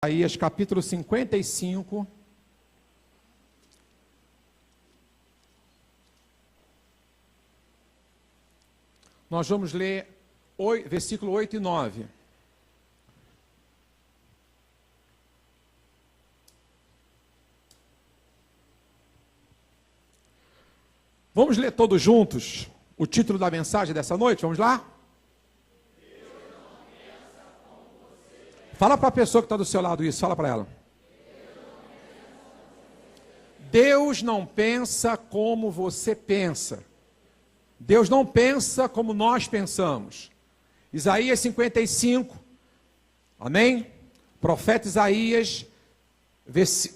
Isaías capítulo 55. Nós vamos ler versículo 8 e 9. Vamos ler todos juntos o título da mensagem dessa noite? Vamos lá? Fala para a pessoa que está do seu lado isso, fala para ela. Deus não pensa como você pensa. Deus não pensa como nós pensamos. Isaías 55, amém? Profeta Isaías,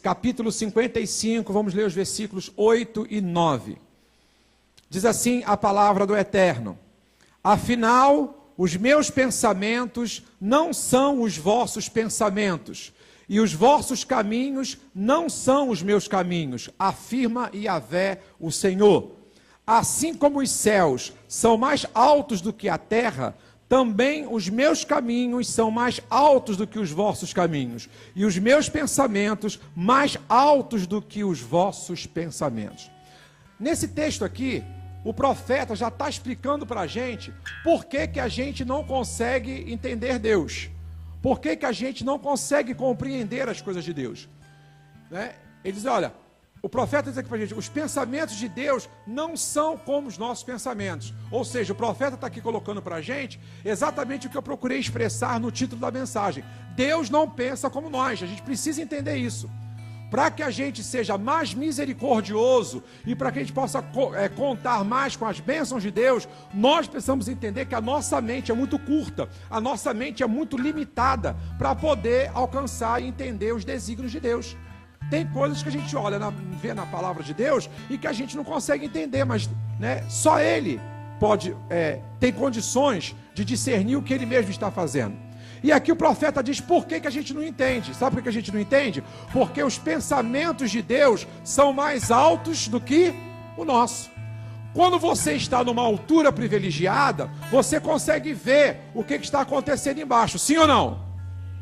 capítulo 55, vamos ler os versículos 8 e 9. Diz assim a palavra do Eterno: afinal, os meus pensamentos não são os vossos pensamentos, e os vossos caminhos não são os meus caminhos, afirma Yahvé, o Senhor. Assim como os céus são mais altos do que a terra, também os meus caminhos são mais altos do que os vossos caminhos, e os meus pensamentos mais altos do que os vossos pensamentos. Nesse texto aqui, o profeta já está explicando para a gente por que a gente não consegue entender Deus. Por que a gente não consegue compreender as coisas de Deus. Né? Ele diz, olha, o profeta diz aqui para a gente, os pensamentos de Deus não são como os nossos pensamentos. Ou seja, o profeta está aqui colocando para a gente exatamente o que eu procurei expressar no título da mensagem. Deus não pensa como nós, a gente precisa entender isso. Para que a gente seja mais misericordioso e para que a gente possa contar mais com as bênçãos de Deus, nós precisamos entender que a nossa mente é muito curta, a nossa mente é muito limitada para poder alcançar e entender os desígnios de Deus. Tem coisas que a gente olha, vê na palavra de Deus e que a gente não consegue entender, mas né, só Ele tem condições de discernir o que Ele mesmo está fazendo. E aqui o profeta diz por que a gente não entende. Sabe por que a gente não entende? Porque os pensamentos de Deus são mais altos do que o nosso. Quando você está numa altura privilegiada, você consegue ver o que está acontecendo embaixo, sim ou não?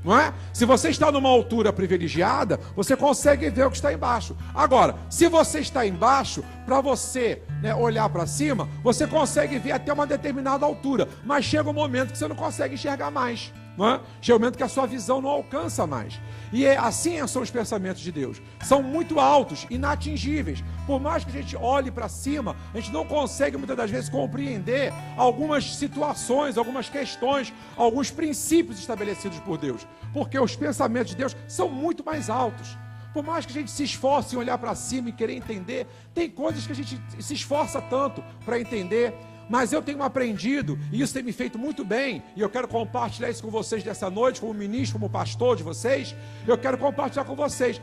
Não é? Se você está numa altura privilegiada, você consegue ver o que está embaixo. Agora, se você está embaixo, para você olhar para cima, você consegue ver até uma determinada altura, mas chega um momento que você não consegue enxergar mais. Não é? Chega um momento que a sua visão não alcança mais. E assim são os pensamentos de Deus. São muito altos, inatingíveis. Por mais que a gente olhe para cima, a gente não consegue muitas das vezes compreender algumas situações, algumas questões, alguns princípios estabelecidos por Deus. Porque os pensamentos de Deus são muito mais altos. Por mais que a gente se esforce em olhar para cima e querer entender, tem coisas que a gente se esforça tanto para entender. Mas eu tenho aprendido, e isso tem me feito muito bem, e eu quero compartilhar isso com vocês dessa noite, como ministro, como pastor de vocês, eu quero compartilhar com vocês.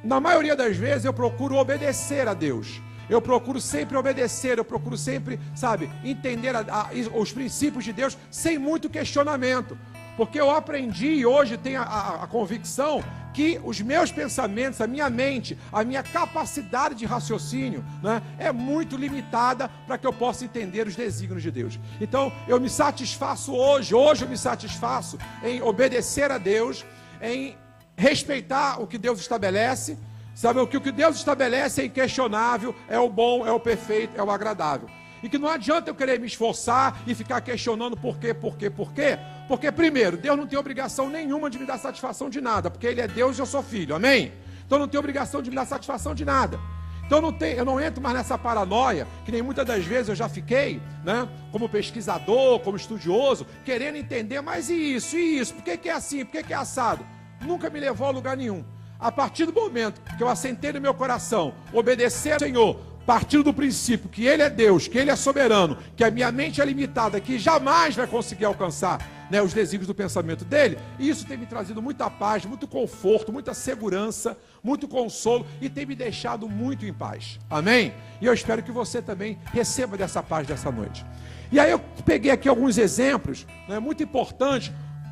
Na maioria das vezes eu procuro obedecer a Deus, eu procuro sempre obedecer, eu procuro sempre, entender os princípios de Deus sem muito questionamento. Porque eu aprendi e hoje tenho a convicção que os meus pensamentos, a minha mente, a minha capacidade de raciocínio, né, é muito limitada para que eu possa entender os desígnios de Deus. Então eu me satisfaço hoje eu me satisfaço em obedecer a Deus, em respeitar o que Deus estabelece. O que Deus estabelece é inquestionável, é o bom, é o perfeito, é o agradável. E que não adianta eu querer me esforçar e ficar questionando por quê. Porque primeiro, Deus não tem obrigação nenhuma de me dar satisfação de nada, porque Ele é Deus e eu sou filho, amém? Então não tem obrigação de me dar satisfação de nada. Então eu não entro mais nessa paranoia, que nem muitas das vezes eu já fiquei, né, como pesquisador, como estudioso, querendo entender, mas e isso? Por que é assim? Por que é assado? Nunca me levou a lugar nenhum. A partir do momento que eu assentei no meu coração, obedecer ao Senhor, partindo do princípio que Ele é Deus, que Ele é soberano, que a minha mente é limitada, que jamais vai conseguir alcançar os desígnios do pensamento dEle, e isso tem me trazido muita paz, muito conforto, muita segurança, muito consolo, e tem me deixado muito em paz, amém? E eu espero que você também receba dessa paz dessa noite. E aí eu peguei aqui alguns exemplos, muito importantes,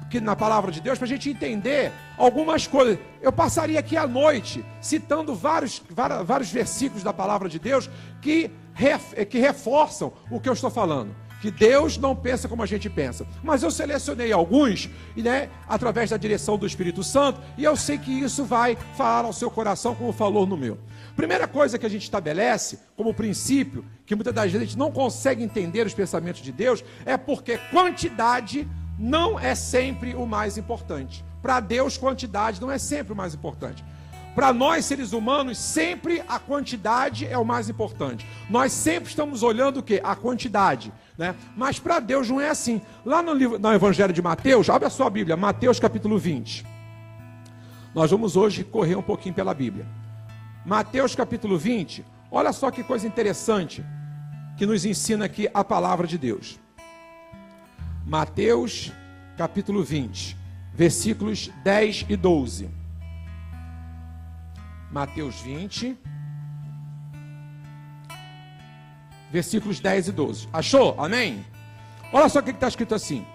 que na palavra de Deus, para a gente entender algumas coisas. Eu passaria aqui a noite citando vários versículos da palavra de Deus que reforçam o que eu estou falando. que Deus não pensa como a gente pensa. Mas eu selecionei alguns, né, através da direção do Espírito Santo, e eu sei que isso vai falar ao seu coração como falou no meu. Primeira coisa que a gente estabelece como princípio, que muitas das vezes a gente não consegue entender os pensamentos de Deus, é porque quantidade não é sempre o mais importante. Para Deus, quantidade não é sempre o mais importante. Para nós, seres humanos, sempre a quantidade é o mais importante. Nós sempre estamos olhando o quê? A quantidade, né? Mas para Deus não é assim. Lá no Evangelho de Mateus, abre a sua Bíblia, Mateus capítulo 20. Nós vamos hoje correr um pouquinho pela Bíblia. Mateus capítulo 20, olha só que coisa interessante que nos ensina aqui a palavra de Deus. Mateus capítulo 20, versículos 10 e 12. Mateus 20, versículos 10 e 12. Achou? Amém? Olha só o que está escrito assim.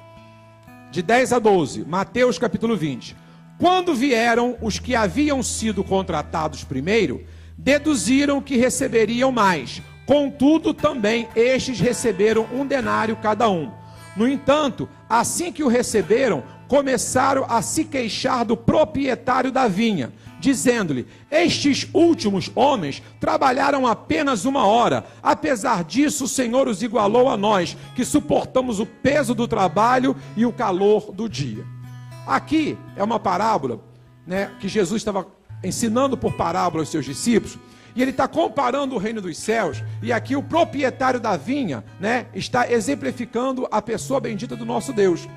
De 10 a 12, Mateus capítulo 20. Quando vieram os que haviam sido contratados primeiro, deduziram que receberiam mais. Contudo, também estes receberam 1 denário cada um. No entanto, assim que o receberam, começaram a se queixar do proprietário da vinha, dizendo-lhe: estes últimos homens trabalharam apenas 1 hora. Apesar disso, o Senhor os igualou a nós, que suportamos o peso do trabalho e o calor do dia. Aqui é uma parábola, né, que Jesus estava ensinando por parábola aos seus discípulos, e ele está comparando o reino dos céus, e aqui o proprietário da vinha, né, está exemplificando a pessoa bendita do nosso Deus.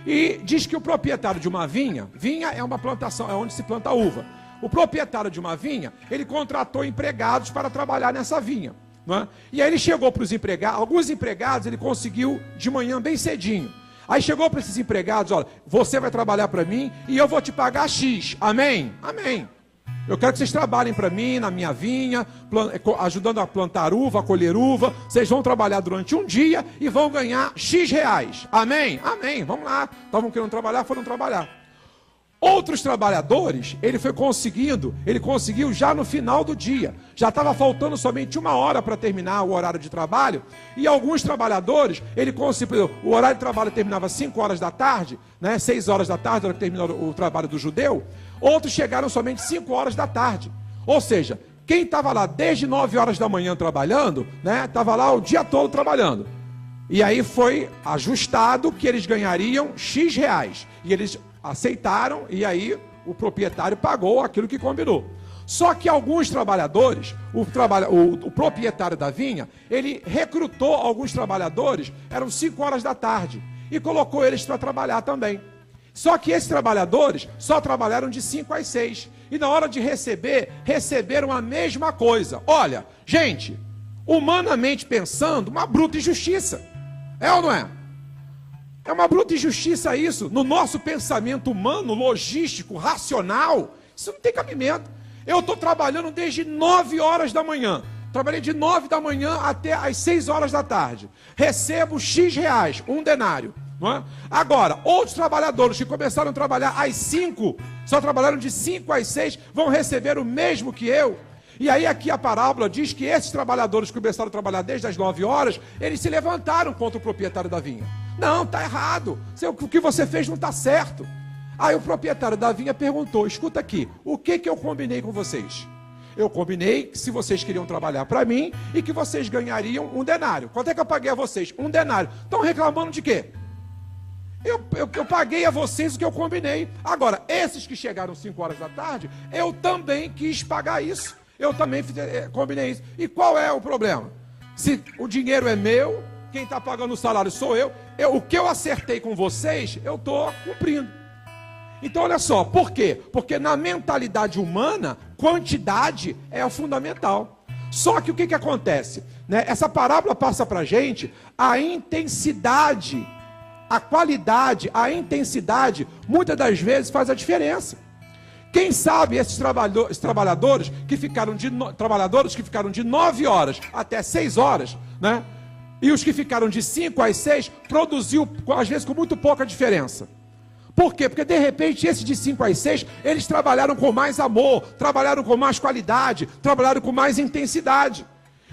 E diz que o proprietário de uma vinha é uma plantação, é onde se planta uva. O proprietário de uma vinha, ele contratou empregados para trabalhar nessa vinha, não é? E aí ele chegou para os empregados, alguns empregados ele conseguiu de manhã bem cedinho. Aí chegou para esses empregados: olha, você vai trabalhar para mim e eu vou te pagar X, amém? Amém. Eu quero que vocês trabalhem para mim, na minha vinha, ajudando a plantar uva, a colher uva. Vocês vão trabalhar durante um dia e vão ganhar X reais. Amém? Amém. Vamos lá. Estavam querendo trabalhar, foram trabalhar. Outros trabalhadores, ele conseguiu já no final do dia. Já estava faltando somente 1 hora para terminar o horário de trabalho. E alguns trabalhadores, ele conseguiu, o horário de trabalho terminava 5 horas da tarde, né, 6 horas da tarde, hora que terminou o trabalho do judeu. Outros chegaram somente 5 horas da tarde. Ou seja, quem estava lá desde 9 horas da manhã trabalhando, né, estava lá o dia todo trabalhando. E aí foi ajustado que eles ganhariam X reais. E eles aceitaram, e aí o proprietário pagou aquilo que combinou. Só que alguns trabalhadores, o proprietário da vinha, ele recrutou alguns trabalhadores, eram 5 horas da tarde, e colocou eles para trabalhar também. Só que esses trabalhadores só trabalharam de 5 às 6. E na hora de receberam a mesma coisa. Olha, gente, humanamente pensando, uma bruta injustiça. É ou não é? É uma bruta injustiça isso. No nosso pensamento humano, logístico, racional, isso não tem cabimento. Eu estou trabalhando desde 9 horas da manhã. Trabalhei de 9 da manhã até as 6 horas da tarde. Recebo X reais, 1 denário. Não é? Agora, outros trabalhadores que começaram a trabalhar às 5, só trabalharam de 5 às 6, vão receber o mesmo que eu. E aí aqui a parábola diz que esses trabalhadores que começaram a trabalhar desde as 9 horas, eles se levantaram contra o proprietário da vinha. Não, está errado. O que você fez não está certo. Aí o proprietário da vinha perguntou: escuta aqui, o que eu combinei com vocês? Eu combinei que se vocês queriam trabalhar para mim e que vocês ganhariam 1 denário. Quanto é que eu paguei a vocês? 1 denário. Estão reclamando de quê? Eu paguei a vocês o que eu combinei. Agora, esses que chegaram 5 horas da tarde, eu também quis pagar isso. Eu também combinei isso. E qual é o problema? Se o dinheiro é meu, quem está pagando o salário sou eu. O que eu acertei com vocês, eu estou cumprindo. Então, olha só, por quê? Porque na mentalidade humana, quantidade é o fundamental. Só que o que acontece? Né? Essa parábola passa para a gente a intensidade, a qualidade, a intensidade, muitas das vezes faz a diferença. Quem sabe esses trabalhadores que ficaram de 9 horas até 6 horas, né? E os que ficaram de 5 às 6, produziu, às vezes, com muito pouca diferença. Por quê? Porque, de repente, esses de 5 às 6, eles trabalharam com mais amor, trabalharam com mais qualidade, trabalharam com mais intensidade.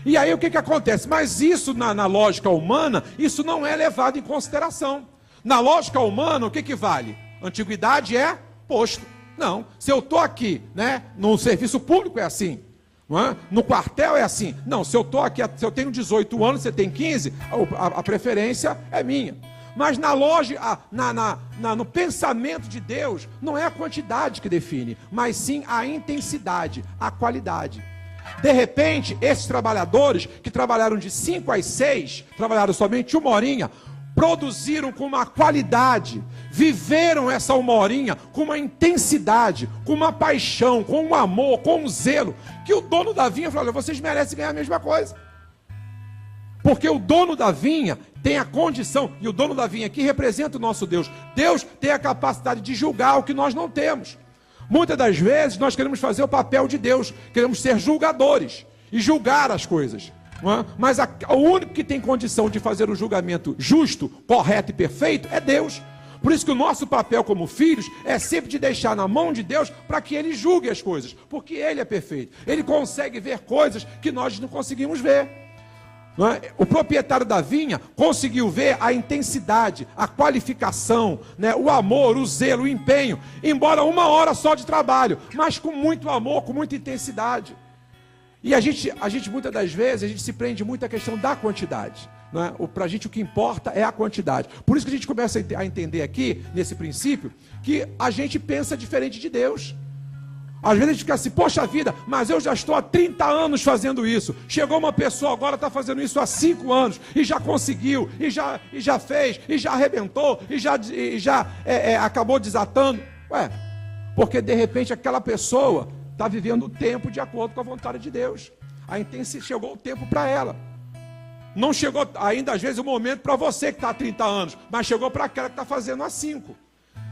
E aí o que acontece? Mas isso na lógica humana, isso não é levado em consideração. Na lógica humana, o que vale? Antiguidade é posto. Não, se eu estou aqui, né, no serviço público é assim. Não é? No quartel é assim. Não, se eu estou aqui, se eu tenho 18 anos, você tem 15, a preferência é minha. Mas na lógica, no pensamento de Deus, não é a quantidade que define, mas sim a intensidade, a qualidade. De repente, esses trabalhadores que trabalharam de 5 às 6, trabalharam somente 1 horinha, produziram com uma qualidade, viveram essa 1 horinha com uma intensidade, com uma paixão, com um amor, com um zelo, que o dono da vinha falou: vocês merecem ganhar a mesma coisa. Porque o dono da vinha tem a condição, e o dono da vinha aqui representa o nosso Deus. Deus tem a capacidade de julgar o que nós não temos. Muitas das vezes nós queremos fazer o papel de Deus, queremos ser julgadores e julgar as coisas. Não é? Mas o único que tem condição de fazer o julgamento justo, correto e perfeito é Deus. Por isso que o nosso papel como filhos é sempre de deixar na mão de Deus para que Ele julgue as coisas, porque Ele é perfeito. Ele consegue ver coisas que nós não conseguimos ver. Não é? O proprietário da vinha conseguiu ver a intensidade, a qualificação, né? O amor, o zelo, o empenho, embora 1 hora só de trabalho, mas com muito amor, com muita intensidade. E a gente muitas das vezes, a gente se prende muito à questão da quantidade. Para a gente o que importa é a quantidade. Por isso que a gente começa a entender aqui, nesse princípio, que a gente pensa diferente de Deus. Às vezes a gente fica assim: poxa vida, mas eu já estou há 30 anos fazendo isso. Chegou uma pessoa agora, está fazendo isso há 5 anos, e já conseguiu, e já fez, e já arrebentou, e já acabou desatando. Ué, porque de repente aquela pessoa está vivendo o tempo de acordo com a vontade de Deus. Chegou o tempo para ela. Não chegou ainda, às vezes, o momento para você que está há 30 anos, mas chegou para aquela que está fazendo há 5.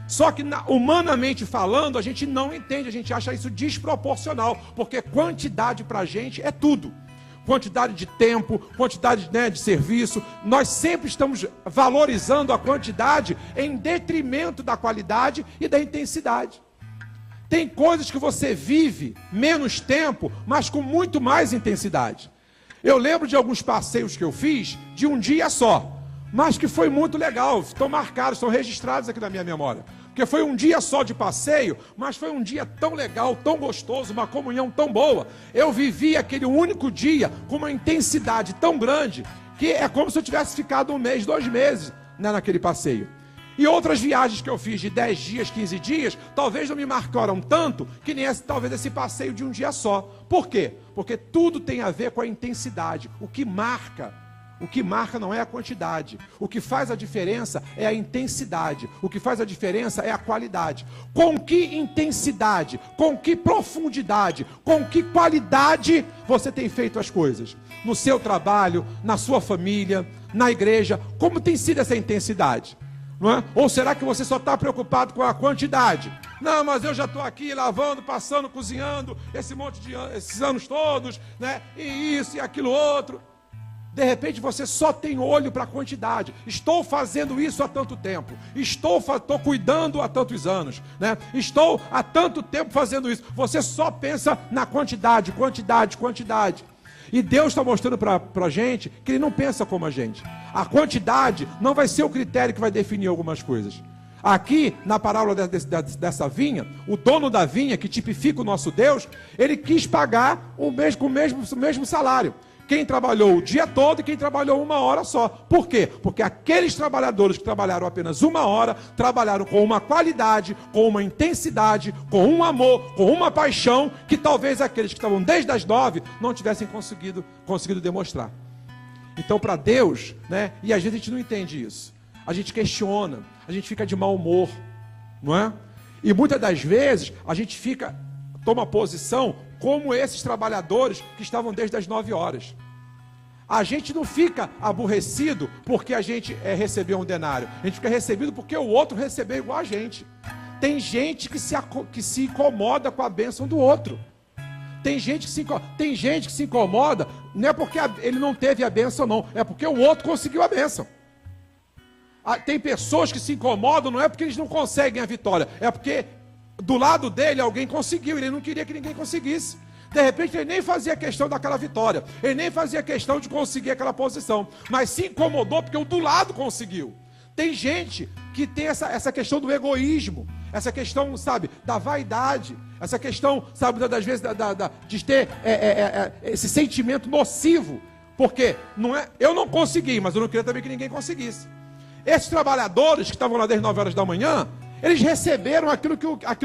Só que, humanamente falando, a gente não entende, a gente acha isso desproporcional, porque quantidade para a gente é tudo. Quantidade de tempo, quantidade, né, de serviço, nós sempre estamos valorizando a quantidade em detrimento da qualidade e da intensidade. Tem coisas que você vive menos tempo, mas com muito mais intensidade. Eu lembro de alguns passeios que eu fiz de um dia só, mas que foi muito legal, estão marcados, estão registrados aqui na minha memória. Porque foi um dia só de passeio, mas foi um dia tão legal, tão gostoso, uma comunhão tão boa. Eu vivi aquele único dia com uma intensidade tão grande, que é como se eu tivesse ficado 1 mês, 2 meses, né, naquele passeio. E outras viagens que eu fiz de 10 dias, 15 dias, talvez não me marcaram tanto, que nem talvez esse passeio de um dia só. Por quê? Porque tudo tem a ver com a intensidade. O que marca não é a quantidade. O que faz a diferença é a intensidade. O que faz a diferença é a qualidade. Com que intensidade, com que profundidade, com que qualidade você tem feito as coisas? No seu trabalho, na sua família, na igreja, como tem sido essa intensidade? Não é? Ou será que você só está preocupado com a quantidade? Não, mas eu já estou aqui lavando, passando, cozinhando, esses anos todos, né? E isso e aquilo outro. De repente você só tem olho para a quantidade. Estou fazendo isso há tanto tempo. Estou cuidando há tantos anos, né? Estou há tanto tempo fazendo isso. Você só pensa na quantidade. E Deus está mostrando para a gente que Ele não pensa como a gente. A quantidade não vai ser o critério que vai definir algumas coisas. Aqui, na parábola dessa vinha, o dono da vinha, que tipifica o nosso Deus, ele quis pagar o mesmo salário. Quem trabalhou o dia todo e quem trabalhou 1 hora só. Por quê? Porque aqueles trabalhadores que trabalharam apenas 1 hora, trabalharam com uma qualidade, com uma intensidade, com um amor, com uma paixão, que talvez aqueles que estavam desde as 9 não tivessem conseguido demonstrar. Então, para Deus, né, e às vezes a gente não entende isso. A gente questiona, a gente fica de mau humor, não é? E muitas das vezes a gente toma posição como esses trabalhadores que estavam desde as 9 horas. A gente não fica aborrecido porque a gente recebeu um denário. A gente fica recebido porque o outro recebeu igual a gente. Tem gente que se incomoda com a bênção do outro. Tem gente que se incomoda, não é porque ele não teve a bênção, não. É porque o outro conseguiu a bênção. Tem pessoas que se incomodam, não é porque eles não conseguem a vitória. É porque do lado dele alguém conseguiu, ele não queria que ninguém conseguisse. De repente ele nem fazia questão daquela vitória, ele nem fazia questão de conseguir aquela posição, mas se incomodou porque o do lado conseguiu. Tem gente que tem essa questão do egoísmo, essa questão, sabe, da vaidade, essa questão, sabe, das vezes de ter esse sentimento nocivo, porque eu não consegui, mas eu não queria também que ninguém conseguisse. Esses trabalhadores que estavam lá desde 9 horas da manhã, eles receberam aquilo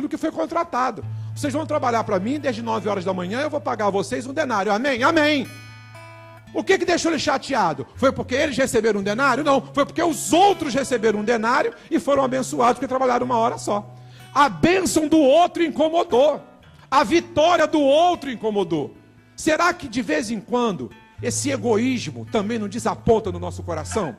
que foi contratado. Vocês vão trabalhar para mim desde 9 horas da manhã, eu vou pagar a vocês um denário. Amém? Amém. O que deixou ele chateado? Foi porque eles receberam um denário? Não, foi porque os outros receberam um denário e foram abençoados porque trabalharam 1 hora só. A bênção do outro incomodou. A vitória do outro incomodou. Será que de vez em quando esse egoísmo também não desaponta no nosso coração?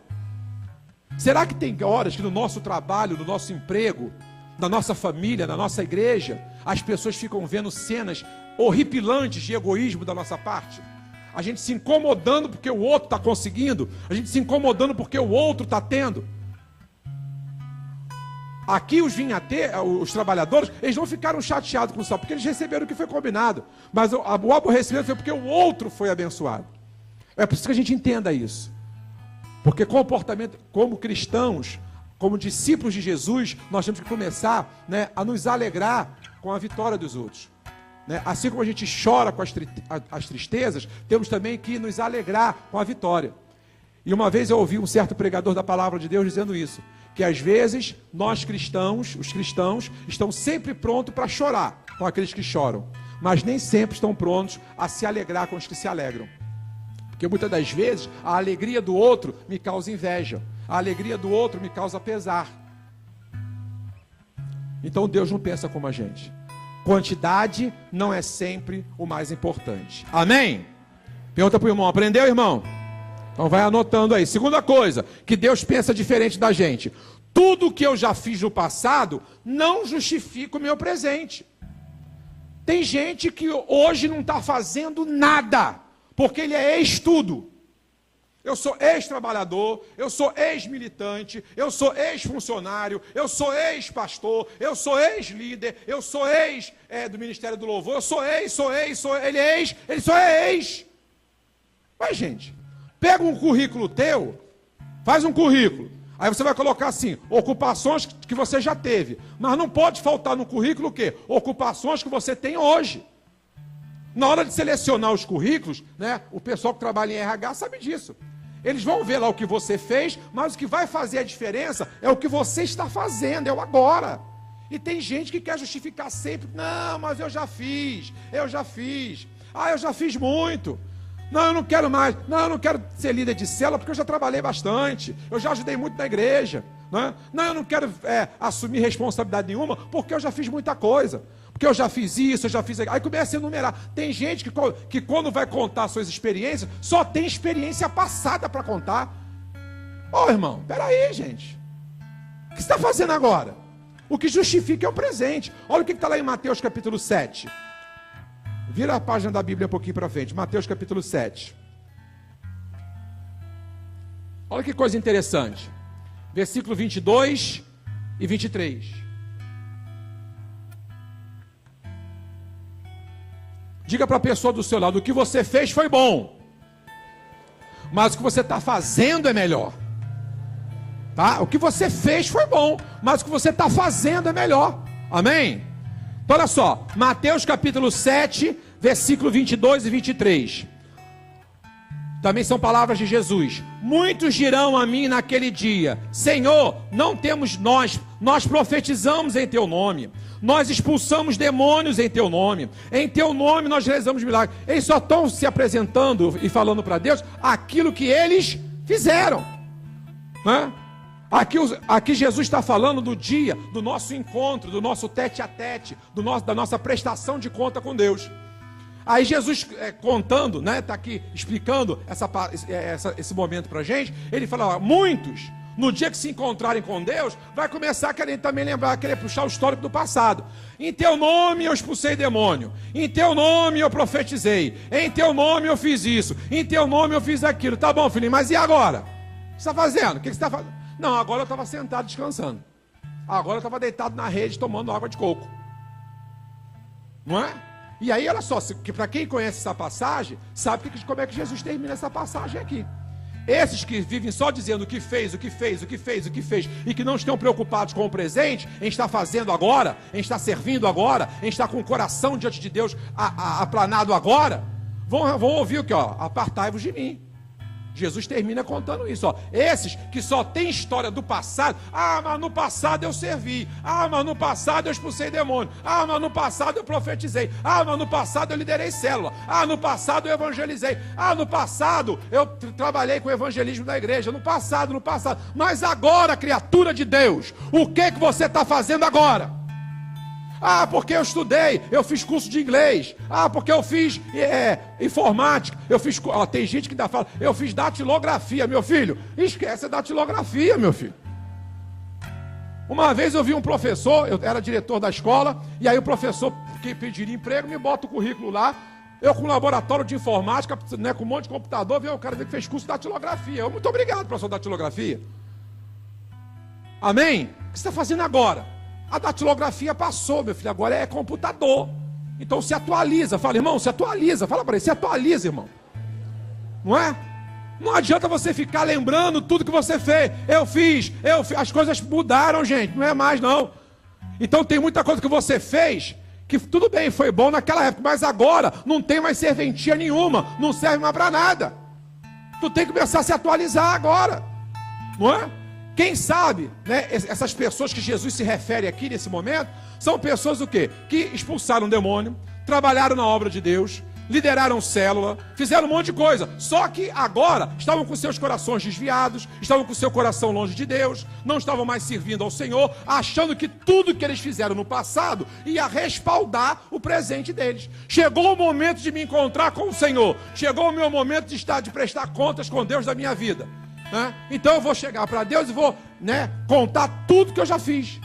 Será que tem horas que no nosso trabalho, no nosso emprego, na nossa família, na nossa igreja, as pessoas ficam vendo cenas horripilantes de egoísmo da nossa parte? A gente se incomodando porque o outro está conseguindo, a gente se incomodando porque o outro está tendo. Aqui os trabalhadores, eles não ficaram chateados com isso, porque eles receberam o que foi combinado. Mas o aborrecimento foi porque o outro foi abençoado. É preciso que a gente entenda isso. Porque comportamento, como cristãos, como discípulos de Jesus, nós temos que começar, né, a nos alegrar com a vitória dos outros. Né? Assim como a gente chora com as tristezas, temos também que nos alegrar com a vitória. E uma vez eu ouvi um certo pregador da palavra de Deus dizendo isso, que às vezes nós cristãos, os cristãos, estão sempre prontos para chorar com aqueles que choram, mas nem sempre estão prontos a se alegrar com os que se alegram. Porque muitas das vezes a alegria do outro me causa inveja, a alegria do outro me causa pesar. Então Deus não pensa como a gente. Quantidade não é sempre o mais importante. Amém? Pergunta para o irmão, aprendeu, irmão? Então vai anotando aí. Segunda coisa, que Deus pensa diferente da gente. Tudo que eu já fiz no passado não justifica o meu presente. Tem gente que hoje não está fazendo nada, porque ele é ex-tudo. Eu sou ex-trabalhador, eu sou ex-militante, eu sou ex-funcionário, eu sou ex-pastor, eu sou ex-líder, eu sou ex do Ministério do Louvor, eu sou ex, ele é ex, ele só é ex. Mas, gente, pega um currículo teu, faz um currículo, aí você vai colocar assim, ocupações que você já teve, mas não pode faltar no currículo o quê? Ocupações que você tem hoje. Na hora de selecionar os currículos, né, o pessoal que trabalha em RH sabe disso. Eles vão ver lá o que você fez, mas o que vai fazer a diferença é o que você está fazendo, é o agora. E tem gente que quer justificar sempre, não, mas eu já fiz. Ah, eu já fiz muito. Não, eu não quero mais. Não, eu não quero ser líder de célula porque eu já trabalhei bastante. Eu já ajudei muito na igreja. Não, eu não quero assumir responsabilidade nenhuma porque eu já fiz muita coisa. Porque eu já fiz isso, eu já fiz aquilo. Aí começa a enumerar. Tem gente que quando vai contar suas experiências, só tem experiência passada para contar. Ô irmão, peraí, gente. O que você está fazendo agora? O que justifica é o presente. Olha o que está lá em Mateus capítulo 7. Vira a página da Bíblia um pouquinho para frente. Mateus capítulo 7. Olha que coisa interessante. Versículo 22 e 23. Diga para a pessoa do seu lado, o que você fez foi bom, mas o que você está fazendo é melhor. Tá? O que você fez foi bom, mas o que você está fazendo é melhor. Amém? Então, olha só, Mateus capítulo 7, versículo 22 e 23. Também são palavras de Jesus. Muitos dirão a mim naquele dia, Senhor, não temos nós profetizamos em teu nome, nós expulsamos demônios em teu nome nós realizamos milagres. Eles só estão se apresentando e falando para Deus aquilo que eles fizeram, né? Aqui Jesus está falando do dia, do nosso encontro, do nosso tete a tete, da nossa prestação de conta com Deus. Aí Jesus contando, né, está aqui explicando esse momento para a gente. Ele fala, ó, muitos, no dia que se encontrarem com Deus, vai começar a querer também lembrar, querer puxar o histórico do passado. Em teu nome eu expulsei demônio, em teu nome eu profetizei, em teu nome eu fiz isso, em teu nome eu fiz aquilo. Tá bom, filhinho, mas e agora? O que você está fazendo? O que você está fazendo? Não, agora eu estava sentado descansando. Agora eu estava deitado na rede tomando água de coco. Não é? E aí, olha só, que para quem conhece essa passagem, sabe como é que Jesus termina essa passagem aqui. Esses que vivem só dizendo o que fez, o que fez, o que fez, o que fez, e que não estão preocupados com o presente, em estar fazendo agora, em estar servindo agora, em estar com o coração diante de Deus aplanado agora, vão ouvir o que, ó, apartai-vos de mim. Jesus termina contando isso, ó. Esses que só tem história do passado. Ah, mas no passado eu servi. Ah, mas no passado eu expulsei demônio. Ah, mas no passado eu profetizei. Ah, mas no passado eu liderei célula. Ah, no passado eu evangelizei. Ah, no passado eu trabalhei com o evangelismo da igreja. No passado. Mas agora, criatura de Deus, o que você está fazendo agora? Ah, porque eu estudei, eu fiz curso de inglês. Ah, porque eu fiz informática. Eu fiz, tem gente que ainda fala, eu fiz datilografia, meu filho. Esquece a datilografia, meu filho. Uma vez eu vi um professor, eu era diretor da escola, e aí o professor que pediria emprego me bota o currículo lá. Eu com um laboratório de informática, né, com um monte de computador, veio o cara que fez curso de datilografia. Eu, muito obrigado, professor de datilografia. Amém? O que você está fazendo agora? A datilografia passou, meu filho, agora é computador. Então se atualiza. Fala, irmão, se atualiza. Fala para ele, se atualiza, irmão. Não é? Não adianta você ficar lembrando tudo que você fez. Eu fiz. As coisas mudaram, gente. Não é mais, não. Então tem muita coisa que você fez que tudo bem, foi bom naquela época, mas agora não tem mais serventia nenhuma. Não serve mais para nada. Tu tem que começar a se atualizar agora. Não é? Quem sabe, né, essas pessoas que Jesus se refere aqui nesse momento, são pessoas o quê? Que expulsaram o demônio, trabalharam na obra de Deus, lideraram célula, fizeram um monte de coisa. Só que agora estavam com seus corações desviados, estavam com seu coração longe de Deus, não estavam mais servindo ao Senhor, achando que tudo que eles fizeram no passado ia respaldar o presente deles. Chegou o momento de me encontrar com o Senhor, chegou o meu momento de prestar contas com Deus da minha vida. Então eu vou chegar para Deus e vou, né, contar tudo que eu já fiz.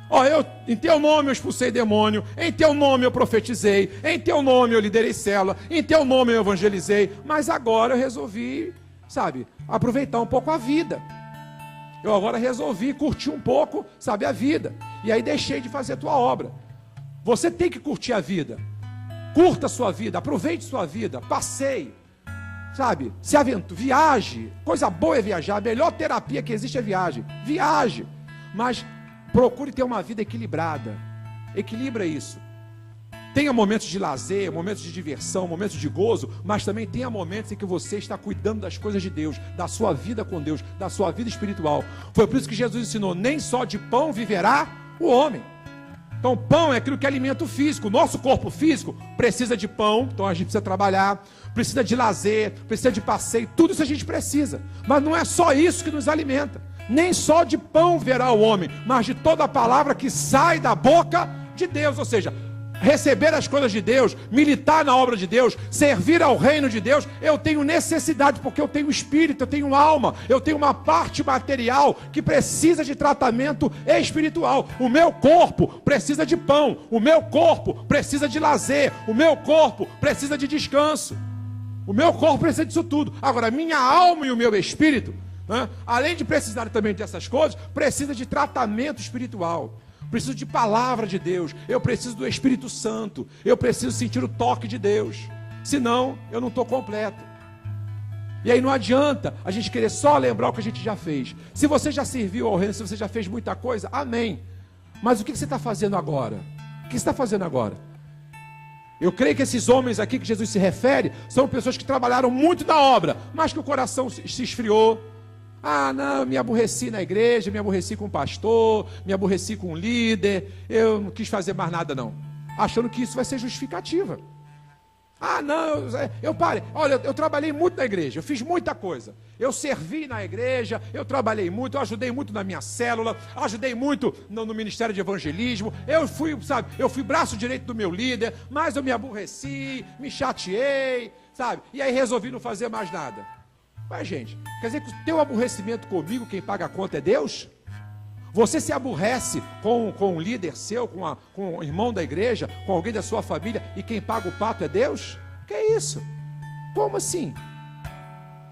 Ó, em teu nome eu expulsei demônio, em teu nome eu profetizei, em teu nome eu liderei célula, em teu nome eu evangelizei, mas agora eu resolvi, sabe, aproveitar um pouco a vida. Eu agora resolvi curtir um pouco, sabe, a vida. E aí deixei de fazer a tua obra. Você tem que curtir a vida. Curta a sua vida, aproveite sua vida, passeie. Sabe, se aventure, viaje. Coisa boa é viajar. A melhor terapia que existe é viagem. Viaje. Mas procure ter uma vida equilibrada. Equilibra isso. Tenha momentos de lazer, momentos de diversão, momentos de gozo, mas também tenha momentos em que você está cuidando das coisas de Deus, da sua vida com Deus, da sua vida espiritual. Foi por isso que Jesus ensinou: nem só de pão viverá o homem. Então pão é aquilo que é alimento físico. O nosso corpo físico precisa de pão, então a gente precisa trabalhar, precisa de lazer, precisa de passeio, tudo isso a gente precisa. Mas não é só isso que nos alimenta. Nem só de pão verá o homem, mas de toda a palavra que sai da boca de Deus. Ou seja, receber as coisas de Deus, militar na obra de Deus, servir ao reino de Deus, eu tenho necessidade, porque eu tenho espírito, eu tenho alma, eu tenho uma parte material que precisa de tratamento espiritual. O meu corpo precisa de pão, o meu corpo precisa de lazer, o meu corpo precisa de descanso, o meu corpo precisa disso tudo. Agora, minha alma e o meu espírito, né, além de precisar também dessas coisas, precisa de tratamento espiritual. Preciso de palavra de Deus, eu preciso do Espírito Santo, eu preciso sentir o toque de Deus, senão eu não estou completo. E aí não adianta a gente querer só lembrar o que a gente já fez. Se você já serviu ao reino, se você já fez muita coisa, amém. Mas o que você está fazendo agora? O que você está fazendo agora? Eu creio que esses homens aqui que Jesus se refere, são pessoas que trabalharam muito na obra, mas que o coração se esfriou. Ah, não, me aborreci na igreja, me aborreci com o pastor, me aborreci com o líder, eu não quis fazer mais nada não. Achando que isso vai ser justificativa. Ah, não, eu parei. Olha, eu trabalhei muito na igreja, eu fiz muita coisa. Eu servi na igreja, eu trabalhei muito, eu ajudei muito na minha célula, ajudei muito no ministério de evangelismo. Eu fui braço direito do meu líder, mas eu me aborreci, me chateei, sabe? E aí resolvi não fazer mais nada. Mas, gente, quer dizer que o teu aborrecimento comigo, quem paga a conta é Deus? Você se aborrece com um líder seu, com um irmão da igreja, com alguém da sua família, e quem paga o pato é Deus? Que é isso? Como assim?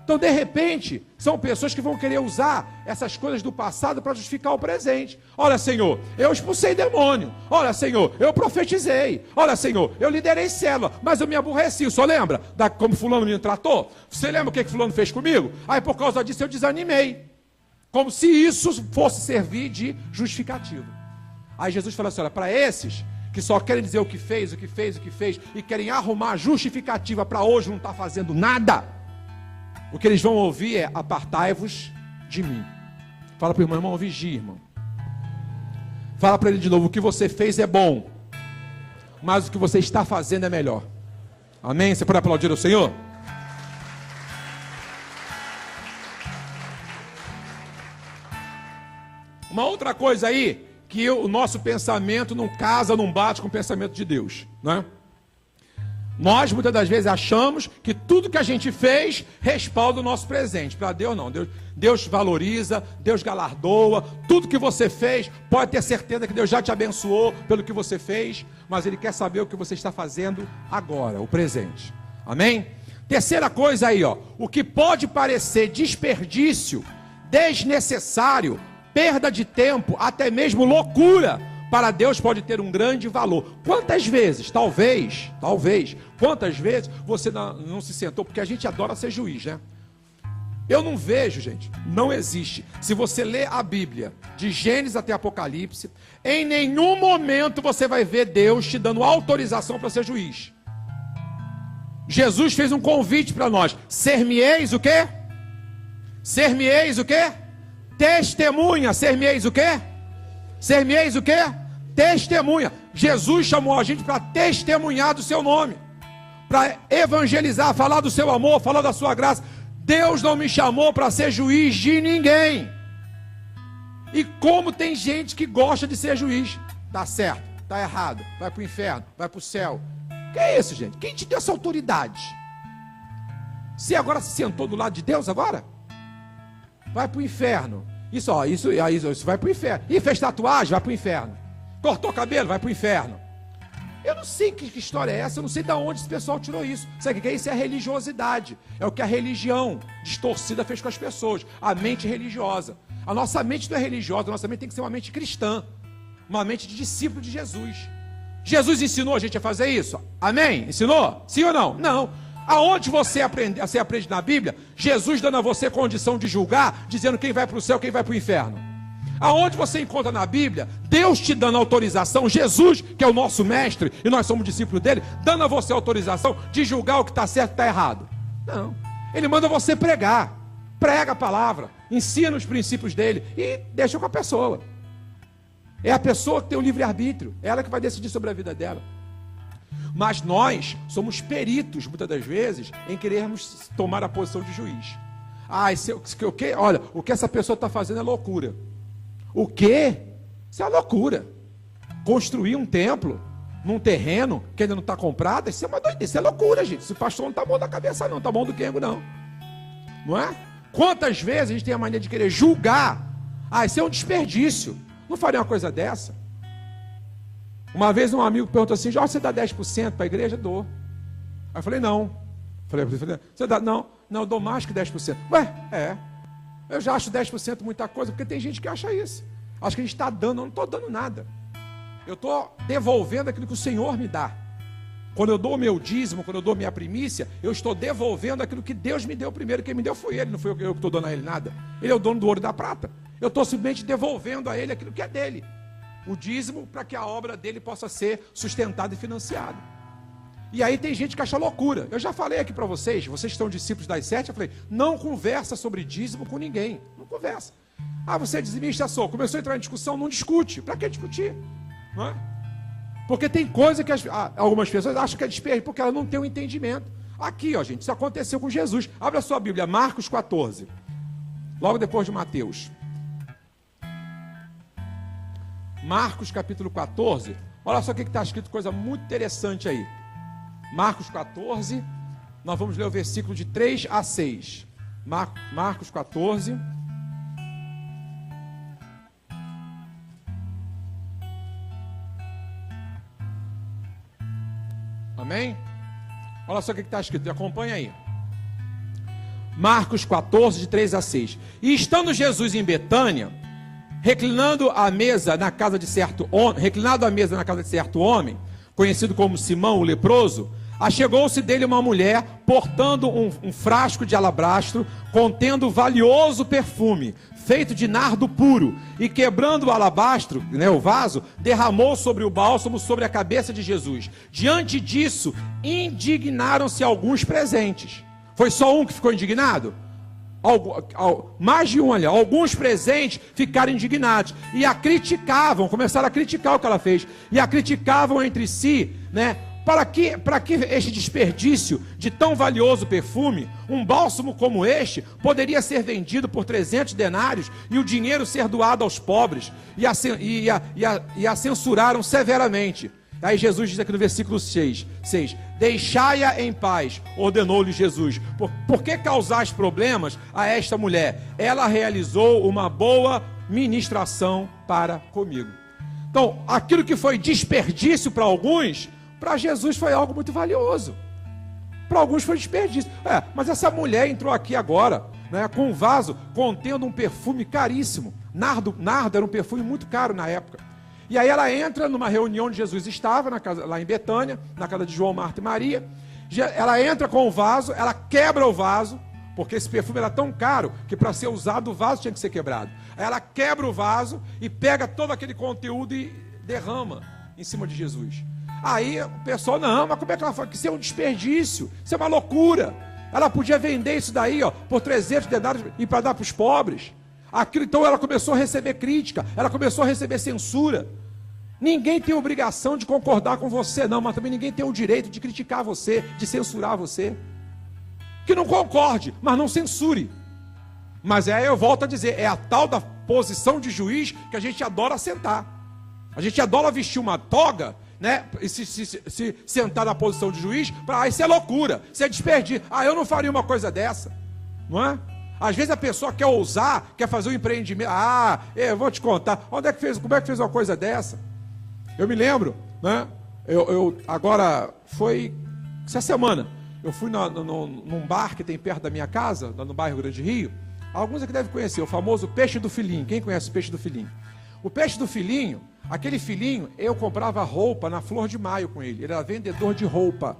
Então, de repente, são pessoas que vão querer usar essas coisas do passado para justificar o presente. Olha, Senhor, eu expulsei demônio. Olha, Senhor, eu profetizei. Olha, Senhor, eu liderei célula, mas eu me aborreci. O senhor lembra como fulano me tratou? Você lembra o que fulano fez comigo? Aí, por causa disso, eu desanimei. Como se isso fosse servir de justificativo. Aí Jesus fala assim, olha, para esses que só querem dizer o que fez, o que fez, o que fez, e querem arrumar justificativa para hoje não estar fazendo nada, o que eles vão ouvir é: apartai-vos de mim. Fala para o irmão, vigia, irmão. Fala para ele de novo: o que você fez é bom, mas o que você está fazendo é melhor. Amém? Você pode aplaudir o Senhor? Uma outra coisa aí, que o nosso pensamento não casa, não bate com o pensamento de Deus, né? Nós muitas das vezes achamos que tudo que a gente fez respalda o nosso presente. Para Deus não, Deus valoriza, Deus galardoa, tudo que você fez, pode ter certeza que Deus já te abençoou pelo que você fez, mas Ele quer saber o que você está fazendo agora, o presente. Amém? Terceira coisa aí, ó, o que pode parecer desperdício, desnecessário, perda de tempo, até mesmo loucura, para Deus pode ter um grande valor. Quantas vezes, talvez, quantas vezes você não se sentou, porque a gente adora ser juiz, né? Eu não vejo, gente, não existe. Se você ler a Bíblia, de Gênesis até Apocalipse, em nenhum momento você vai ver Deus te dando autorização para ser juiz. Jesus fez um convite para nós: ser-me-eis o quê? Ser-me-eis o quê? Testemunha. Ser-me-eis o quê? Ser-me-eis o quê? Testemunha. Jesus chamou a gente para testemunhar do seu nome, para evangelizar, falar do seu amor, falar da sua graça. Deus não me chamou para ser juiz de ninguém. E como tem gente que gosta de ser juiz: dá certo, dá errado, vai para o inferno, vai para o céu. Que é isso, gente? Quem te deu essa autoridade? Você agora se sentou do lado de Deus agora? Vai para o inferno. Isso vai para o inferno. E fez tatuagem? Vai para o inferno. Cortou cabelo? Vai para o inferno. Eu não sei que história é essa, eu não sei de onde esse pessoal tirou isso. Sabe o que é isso? É a religiosidade. É o que a religião distorcida fez com as pessoas. A mente religiosa. A nossa mente não é religiosa, a nossa mente tem que ser uma mente cristã. Uma mente de discípulo de Jesus. Jesus ensinou a gente a fazer isso? Amém? Ensinou? Sim ou não? Não. Aonde você aprende na Bíblia, Jesus dando a você condição de julgar, dizendo quem vai para o céu, quem vai para o inferno? Aonde você encontra na Bíblia, Deus te dando autorização, Jesus, que é o nosso mestre, e nós somos discípulos dele, dando a você autorização de julgar o que está certo e está errado? Não. Ele manda você pregar, prega a palavra, ensina os princípios dele e deixa com a pessoa. É a pessoa que tem o livre-arbítrio, é ela que vai decidir sobre a vida dela. Mas nós somos peritos, muitas das vezes, em querermos tomar a posição de juiz. Olha, o que essa pessoa está fazendo é loucura. O quê? Isso é loucura. Construir um templo num terreno que ainda não está comprado, isso é uma doideira, isso é loucura, gente. Esse pastor não está bom da cabeça não, está bom do quengo não. Não é? Quantas vezes a gente tem a mania de querer julgar? Isso é um desperdício. Não faria uma coisa dessa? Uma vez um amigo perguntou assim: você dá 10% para a igreja? Dou. Aí eu falei: não. Falei: você dá? Não, eu dou mais que 10%. Eu já acho 10% muita coisa, porque tem gente que acha isso. Acho que a gente está dando, eu não estou dando nada. Eu estou devolvendo aquilo que o Senhor me dá. Quando eu dou o meu dízimo, quando eu dou minha primícia, eu estou devolvendo aquilo que Deus me deu primeiro. Quem me deu foi Ele, não foi eu que estou dando a Ele nada. Ele é o dono do ouro e da prata. Eu estou simplesmente devolvendo a Ele aquilo que é dele. O dízimo, para que a obra dele possa ser sustentada e financiada. E aí tem gente que acha loucura. Eu já falei aqui para vocês que são discípulos das 7, eu falei: não conversa sobre dízimo com ninguém. Não conversa. Você é dizimista, começou a entrar em discussão, não discute. Para que discutir? Não é? Porque tem coisa que algumas pessoas acham que é desperdício, porque elas não têm um entendimento. Aqui, ó, gente, isso aconteceu com Jesus. Abra a sua Bíblia, Marcos 14. Logo depois de Mateus. Marcos capítulo 14, olha só o que está escrito, coisa muito interessante aí. Marcos 14, nós vamos ler o versículo de 3 a 6. Marcos 14. Amém? Olha só o que está escrito, acompanha aí. Marcos 14, de 3 a 6. E estando Jesus em Betânia, reclinado à mesa na casa de certo homem, conhecido como Simão, o leproso, achegou-se dele uma mulher, portando um frasco de alabastro, contendo valioso perfume, feito de nardo puro, e quebrando o alabastro, o vaso, derramou sobre o bálsamo, sobre a cabeça de Jesus. Diante disso, indignaram-se alguns presentes. Foi só um que ficou indignado? Mais de um, ali. Alguns presentes ficaram indignados e a criticavam, começaram a criticar o que ela fez, e a criticavam entre si, Para que este desperdício de tão valioso perfume? Um bálsamo como este poderia ser vendido por 300 denários e o dinheiro ser doado aos pobres. E a censuraram severamente. Aí Jesus diz aqui no versículo 6: deixai-a em paz, ordenou-lhe Jesus. Por que causais problemas a esta mulher? Ela realizou uma boa ministração para comigo. Então, aquilo que foi desperdício para alguns, para Jesus foi algo muito valioso. Para alguns foi desperdício. Mas essa mulher entrou aqui agora, com um vaso contendo um perfume caríssimo. Nardo era um perfume muito caro na época. E aí ela entra numa reunião onde Jesus estava, lá em Betânia, na casa de João, Marta e Maria. Ela entra com o vaso, ela quebra o vaso, porque esse perfume era tão caro que para ser usado o vaso tinha que ser quebrado. Aí ela quebra o vaso e pega todo aquele conteúdo e derrama em cima de Jesus. Aí o pessoal, não, mas como é que ela fala que isso é um desperdício? Isso é uma loucura. Ela podia vender isso daí, por 300 denários e para dar para os pobres. Então ela começou a receber crítica, ela começou a receber censura. Ninguém tem obrigação de concordar com você, não, mas também ninguém tem o direito de criticar você, de censurar você. Que não concorde, mas não censure. Mas aí eu volto a dizer, é a tal da posição de juiz que a gente adora sentar. A gente adora vestir uma toga, e se sentar na posição de juiz, isso é loucura, isso é desperdício. Eu não faria uma coisa dessa, não é? Às vezes a pessoa quer ousar, quer fazer um empreendimento. Eu vou te contar, como é que fez uma coisa dessa? Eu me lembro, agora foi essa semana, eu fui num bar que tem perto da minha casa, no bairro Grande Rio. Alguns aqui devem conhecer, o famoso peixe do filhinho. Quem conhece o peixe do filhinho? O peixe do filhinho, aquele filhinho, eu comprava roupa na Flor de Maio com ele. Ele era vendedor de roupa.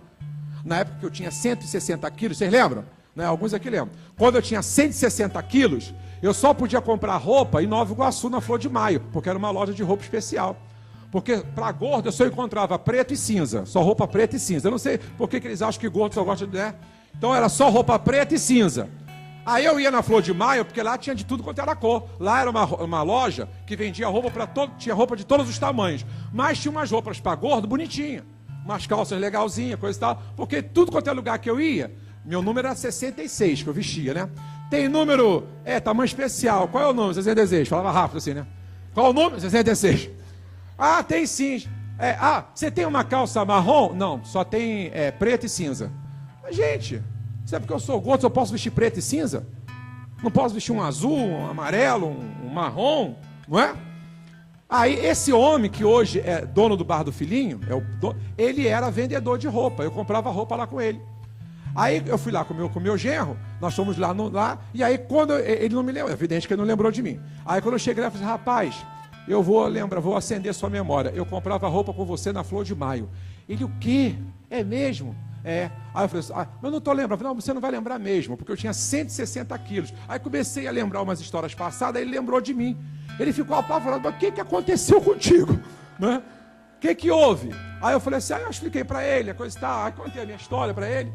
Na época que eu tinha 160 quilos, vocês lembram? Alguns aqui lembram. Quando eu tinha 160 quilos, eu só podia comprar roupa em Nova Iguaçu, na Flor de Maio, porque era uma loja de roupa especial. Porque para gordo eu só encontrava preto e cinza, só roupa preta e cinza. Eu não sei por que eles acham que gordo só gosta de... Então era só roupa preta e cinza. Aí eu ia na Flor de Maio, porque lá tinha de tudo quanto era cor. Lá era uma loja que vendia roupa tinha roupa de todos os tamanhos. Mas tinha umas roupas para gordo bonitinha, umas calças legalzinhas, coisa e tal. Porque tudo quanto é lugar que eu ia, meu número era 66 que eu vestia, Tem número, tamanho especial. Qual é o número? 66. Falava rápido assim, Qual é o número? 66. Tem sim. Você tem uma calça marrom? Não, só tem preto e cinza. Mas, gente, sabe porque eu sou gordo, eu posso vestir preto e cinza? Não posso vestir um azul, um amarelo, um marrom, não é? Aí esse homem que hoje é dono do bar do filhinho, ele era vendedor de roupa, eu comprava roupa lá com ele. Aí eu fui lá com o meu genro, nós fomos lá, e aí quando ele não me lembrou, é evidente que ele não lembrou de mim. Aí quando eu cheguei lá, eu falei, rapaz, eu vou acender sua memória, eu comprava roupa com você na Flor de Maio. Ele, o quê? É mesmo? Aí eu falei assim, mas eu não estou lembrando. Não, você não vai lembrar mesmo, porque eu tinha 160 quilos. Aí comecei a lembrar umas histórias passadas, aí ele lembrou de mim. Ele ficou apavorado, mas o que aconteceu contigo? O que houve? Aí eu falei assim, eu expliquei para ele, a coisa está, aí contei a minha história para ele.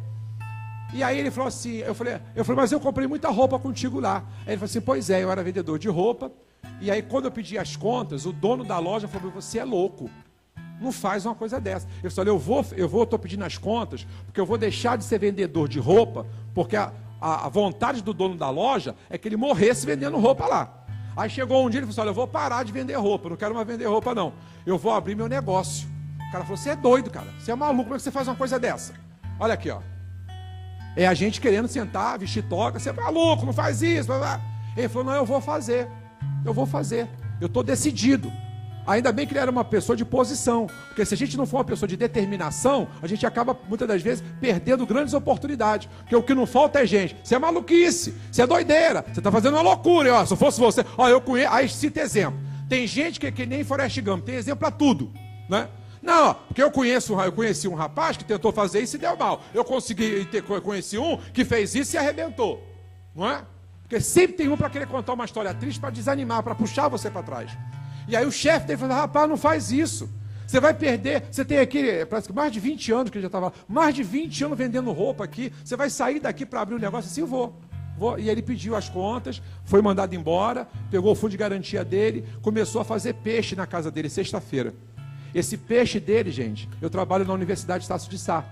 E aí ele falou assim, eu falei, mas eu comprei muita roupa contigo lá. Aí ele falou assim, pois é, eu era vendedor de roupa. E aí quando eu pedi as contas, o dono da loja falou, você é louco. Não faz uma coisa dessa. Eu falei, estou pedindo as contas, porque eu vou deixar de ser vendedor de roupa, porque a vontade do dono da loja é que ele morresse vendendo roupa lá. Aí chegou um dia e ele falou, eu vou parar de vender roupa, não quero mais vender roupa não. Eu vou abrir meu negócio. O cara falou, você é doido, cara, você é maluco, como é que você faz uma coisa dessa? Olha aqui, é a gente querendo sentar, vestir toga, você é maluco, não faz isso. Ele falou, não, eu vou fazer, eu estou decidido. Ainda bem que ele era uma pessoa de posição, porque se a gente não for uma pessoa de determinação, a gente acaba, muitas das vezes, perdendo grandes oportunidades, porque o que não falta é gente. Isso é maluquice, isso é doideira, você está fazendo uma loucura, e, ó, se eu fosse você, ó, eu conheço, aí cita exemplo. Tem gente que nem Forrest Gump, tem exemplo para tudo, né? Não, porque eu conheci um rapaz que tentou fazer isso e deu mal. Eu conheci um que fez isso e arrebentou, não é? Porque sempre tem um para querer contar uma história triste, para desanimar, para puxar você para trás. E aí o chefe dele falou, rapaz, não faz isso. Você vai perder, você tem aqui, parece que mais de 20 anos que ele já estava, mais de 20 anos vendendo roupa aqui, você vai sair daqui para abrir um negócio assim, vou. E ele pediu as contas, foi mandado embora, pegou o fundo de garantia dele, começou a fazer peixe na casa dele, sexta-feira. Esse peixe dele, gente, eu trabalho na Universidade Estácio de Sá,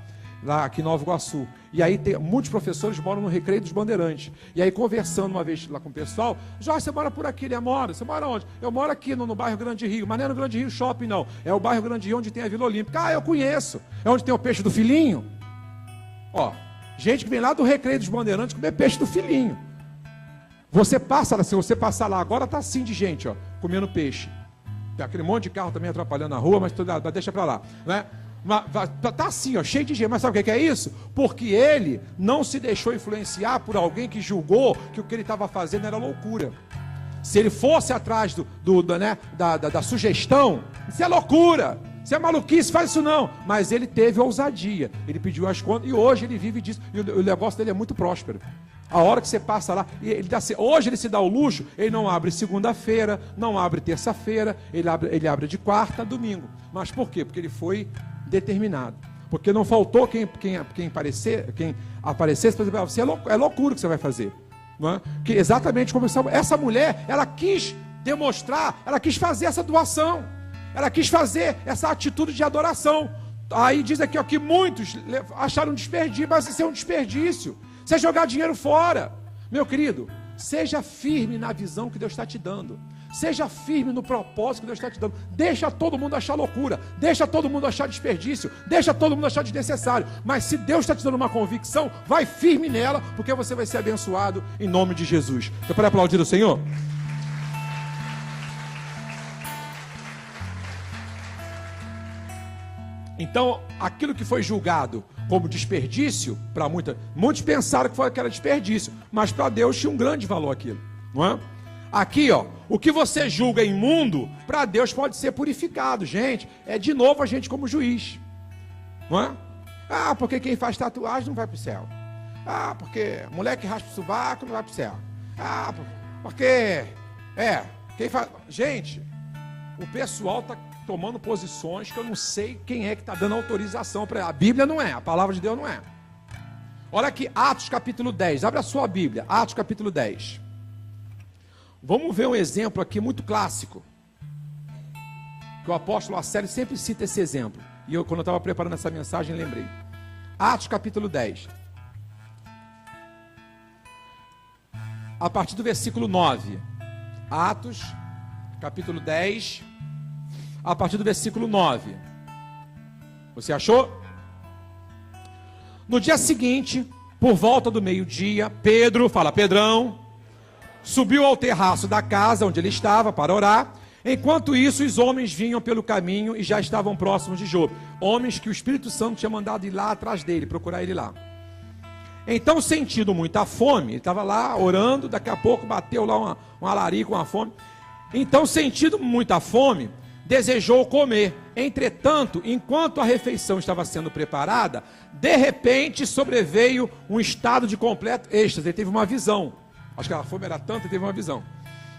lá aqui em Nova Iguaçu. E aí muitos professores moram no Recreio dos Bandeirantes. E aí conversando uma vez lá com o pessoal, Jorge, você mora por aqui? Ele mora. Você mora onde? Eu moro aqui no bairro Grande Rio. Mas não é no Grande Rio Shopping, não. É o bairro Grande Rio onde tem a Vila Olímpica. Ah, eu conheço. É onde tem o peixe do filhinho. Ó, gente que vem lá do Recreio dos Bandeirantes comer peixe do filhinho. Você passa lá, se você passar lá agora, tá assim de gente, ó, comendo peixe. Tem aquele monte de carro também atrapalhando a rua, mas deixa pra lá, né? Tá assim, ó, cheio de gente. Mas sabe o que é isso? Porque ele não se deixou influenciar por alguém que julgou que o que ele estava fazendo era loucura. Se ele fosse atrás da sugestão, isso é loucura, isso é maluquice, faz isso não. Mas ele teve ousadia, ele pediu as contas e hoje ele vive disso. E o negócio dele é muito próspero. A hora que você passa lá, hoje ele se dá o luxo, ele não abre segunda-feira, não abre terça-feira, ele abre de quarta a domingo. Mas por quê? Porque ele foi determinado. Porque não faltou quem aparecesse para dizer, você é loucura o que você vai fazer. Não é? Que exatamente como essa mulher, ela quis demonstrar, ela quis fazer essa doação, ela quis fazer essa atitude de adoração. Aí diz aqui ó, que muitos acharam desperdício, mas isso é um desperdício. Você jogar dinheiro fora. Meu querido, seja firme na visão que Deus está te dando. Seja firme no propósito que Deus está te dando. Deixa todo mundo achar loucura. Deixa todo mundo achar desperdício. Deixa todo mundo achar desnecessário. Mas se Deus está te dando uma convicção, vai firme nela, porque você vai ser abençoado em nome de Jesus. Você pode aplaudir o Senhor? Então, aquilo que foi julgado como desperdício, para muitos pensaram que era desperdício, mas para Deus tinha um grande valor aquilo, não é? Aqui, ó, o que você julga imundo, para Deus pode ser purificado, gente. É de novo a gente como juiz, não é? Ah, porque quem faz tatuagem não vai para o céu. Ah, porque mulher que raspa o sovaco não vai para o céu. Ah, porque quem faz. Gente, o pessoal está tomando posições que eu não sei quem é que está dando autorização para ela. A Bíblia não é, a palavra de Deus não é. Olha aqui, Atos capítulo 10, abre a sua Bíblia, Atos capítulo 10. Vamos ver um exemplo aqui muito clássico, que o apóstolo Acélio sempre cita esse exemplo, e eu, quando eu estava preparando essa mensagem, lembrei. Atos capítulo 10, a partir do versículo 9, Atos capítulo 10, a partir do versículo 9. Você achou? No dia seguinte, por volta do meio-dia, Pedro, fala Pedrão, subiu ao terraço da casa onde ele estava para orar. Enquanto isso, os homens vinham pelo caminho e já estavam próximos de Jope. Homens que o Espírito Santo tinha mandado ir lá atrás dele, procurar ele lá. Então, sentindo muita fome, ele estava lá orando, daqui a pouco bateu lá uma larica, uma fome. Então, sentindo muita fome, desejou comer. Entretanto, enquanto a refeição estava sendo preparada, de repente sobreveio um estado de completo êxtase. Ele teve uma visão. Acho que a fome era tanta, ele teve uma visão.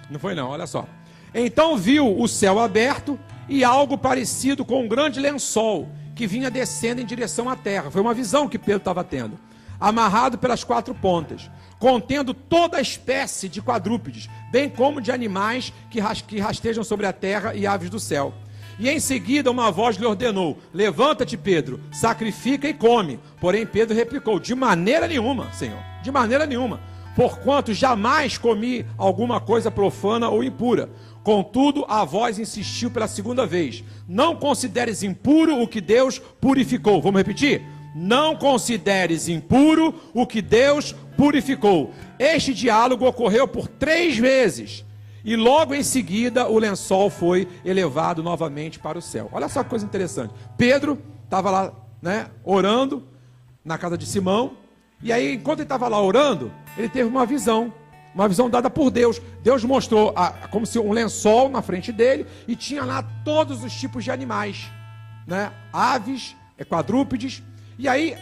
Não foi não, olha só. Então viu o céu aberto e algo parecido com um grande lençol que vinha descendo em direção à terra. Foi uma visão que Pedro estava tendo. Amarrado pelas 4 pontas, contendo toda a espécie de quadrúpedes, bem como de animais que rastejam sobre a terra e aves do céu. E em seguida uma voz lhe ordenou: levanta-te, Pedro, sacrifica e come. Porém Pedro replicou: de maneira nenhuma, Senhor, de maneira nenhuma, porquanto jamais comi alguma coisa profana ou impura. Contudo, a voz insistiu pela segunda vez: não consideres impuro o que Deus purificou. Vamos repetir? Não consideres impuro o que Deus purificou. Este diálogo ocorreu por 3 vezes. E logo em seguida o lençol foi elevado novamente para o céu. Olha só que coisa interessante. Pedro estava lá, né, orando na casa de Simão. E aí, enquanto ele estava lá orando, ele teve uma visão dada por Deus. Deus mostrou como se um lençol na frente dele e tinha lá todos os tipos de animais, né? Aves, quadrúpedes. E aí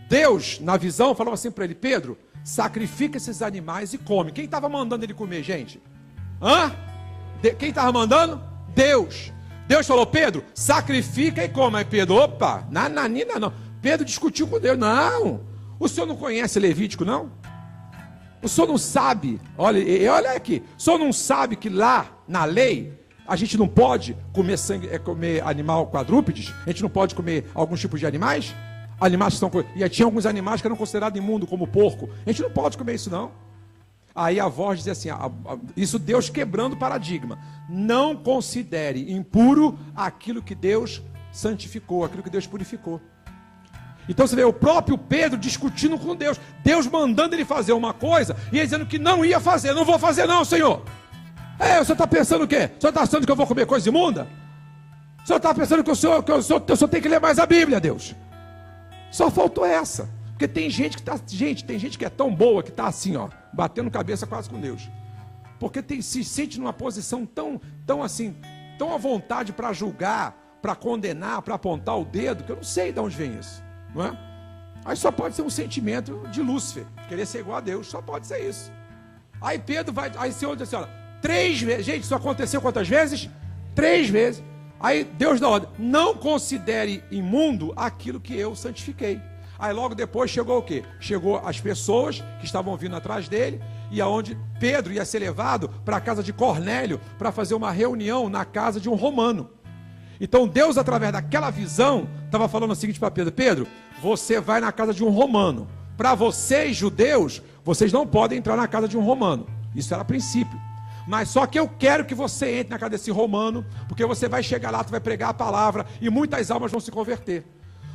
Deus, na visão, falou assim para ele: Pedro, sacrifica esses animais e come. Quem estava mandando ele comer, gente? Quem estava mandando? Deus. Deus falou: Pedro, sacrifica e come. Aí Pedro, opa, nananina não. Pedro discutiu com Deus: não, o senhor não conhece Levítico, não? O senhor não sabe, olha aqui, o senhor não sabe que lá na lei a gente não pode comer sangue, comer animal quadrúpedes? A gente não pode comer alguns tipos de animais? Animais que são, e tinha alguns animais que eram considerados imundos, como porco. A gente não pode comer isso, não. Aí a voz dizia assim, isso Deus quebrando o paradigma: não considere impuro aquilo que Deus santificou, aquilo que Deus purificou. Então você vê o próprio Pedro discutindo com Deus, Deus mandando ele fazer uma coisa e ele dizendo que não ia fazer. Não vou fazer não, Senhor. O senhor está pensando o quê? O senhor está achando que eu vou comer coisa imunda? O senhor está pensando que o senhor tem que ler mais a Bíblia, Deus? Só faltou essa. Porque tem gente que é tão boa que está assim, ó, batendo cabeça quase com Deus. Porque se sente numa posição tão assim, tão à vontade para julgar, para condenar, para apontar o dedo, que eu não sei de onde vem isso, não é? Aí só pode ser um sentimento de Lúcifer, querer ser igual a Deus, só pode ser isso. Aí Pedro aí o Senhor diz assim, olha, 3 vezes, gente, isso aconteceu quantas vezes? 3 vezes. Aí Deus dá ordem: não considere imundo aquilo que eu santifiquei. Aí logo depois chegou o quê? Chegou as pessoas que estavam vindo atrás dele, e aonde Pedro ia ser levado para a casa de Cornélio para fazer uma reunião na casa de um romano. Então Deus, através daquela visão, estava falando o seguinte para Pedro: Pedro, você vai na casa de um romano. Para vocês, judeus, vocês não podem entrar na casa de um romano. Isso era princípio. Mas só que eu quero que você entre na casa desse romano, porque você vai chegar lá, tu vai pregar a palavra e muitas almas vão se converter.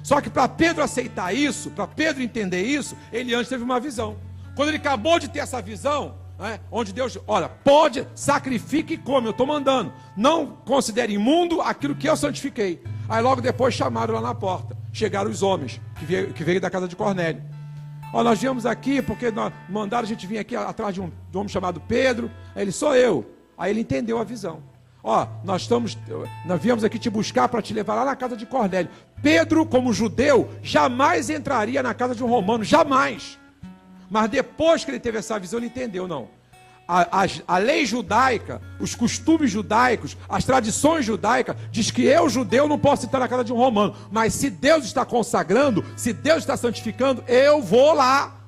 Só que para Pedro aceitar isso, para Pedro entender isso, ele antes teve uma visão. Quando ele acabou de ter essa visão, né, onde Deus, olha, pode, sacrifique e come, eu estou mandando. Não considere imundo aquilo que eu santifiquei. Aí logo depois chamaram lá na porta. Chegaram os homens que veio da casa de Cornélio. Nós viemos aqui porque mandaram a gente vir aqui atrás de um homem chamado Pedro. Aí ele: sou eu. Aí ele entendeu a visão. Nós viemos aqui te buscar para te levar lá na casa de Cornélio. Pedro, como judeu, jamais entraria na casa de um romano, jamais. Mas depois que ele teve essa visão, ele entendeu, não. A lei judaica, os costumes judaicos, as tradições judaicas, diz que eu, judeu, não posso entrar na casa de um romano. Mas se Deus está consagrando, se Deus está santificando, eu vou lá.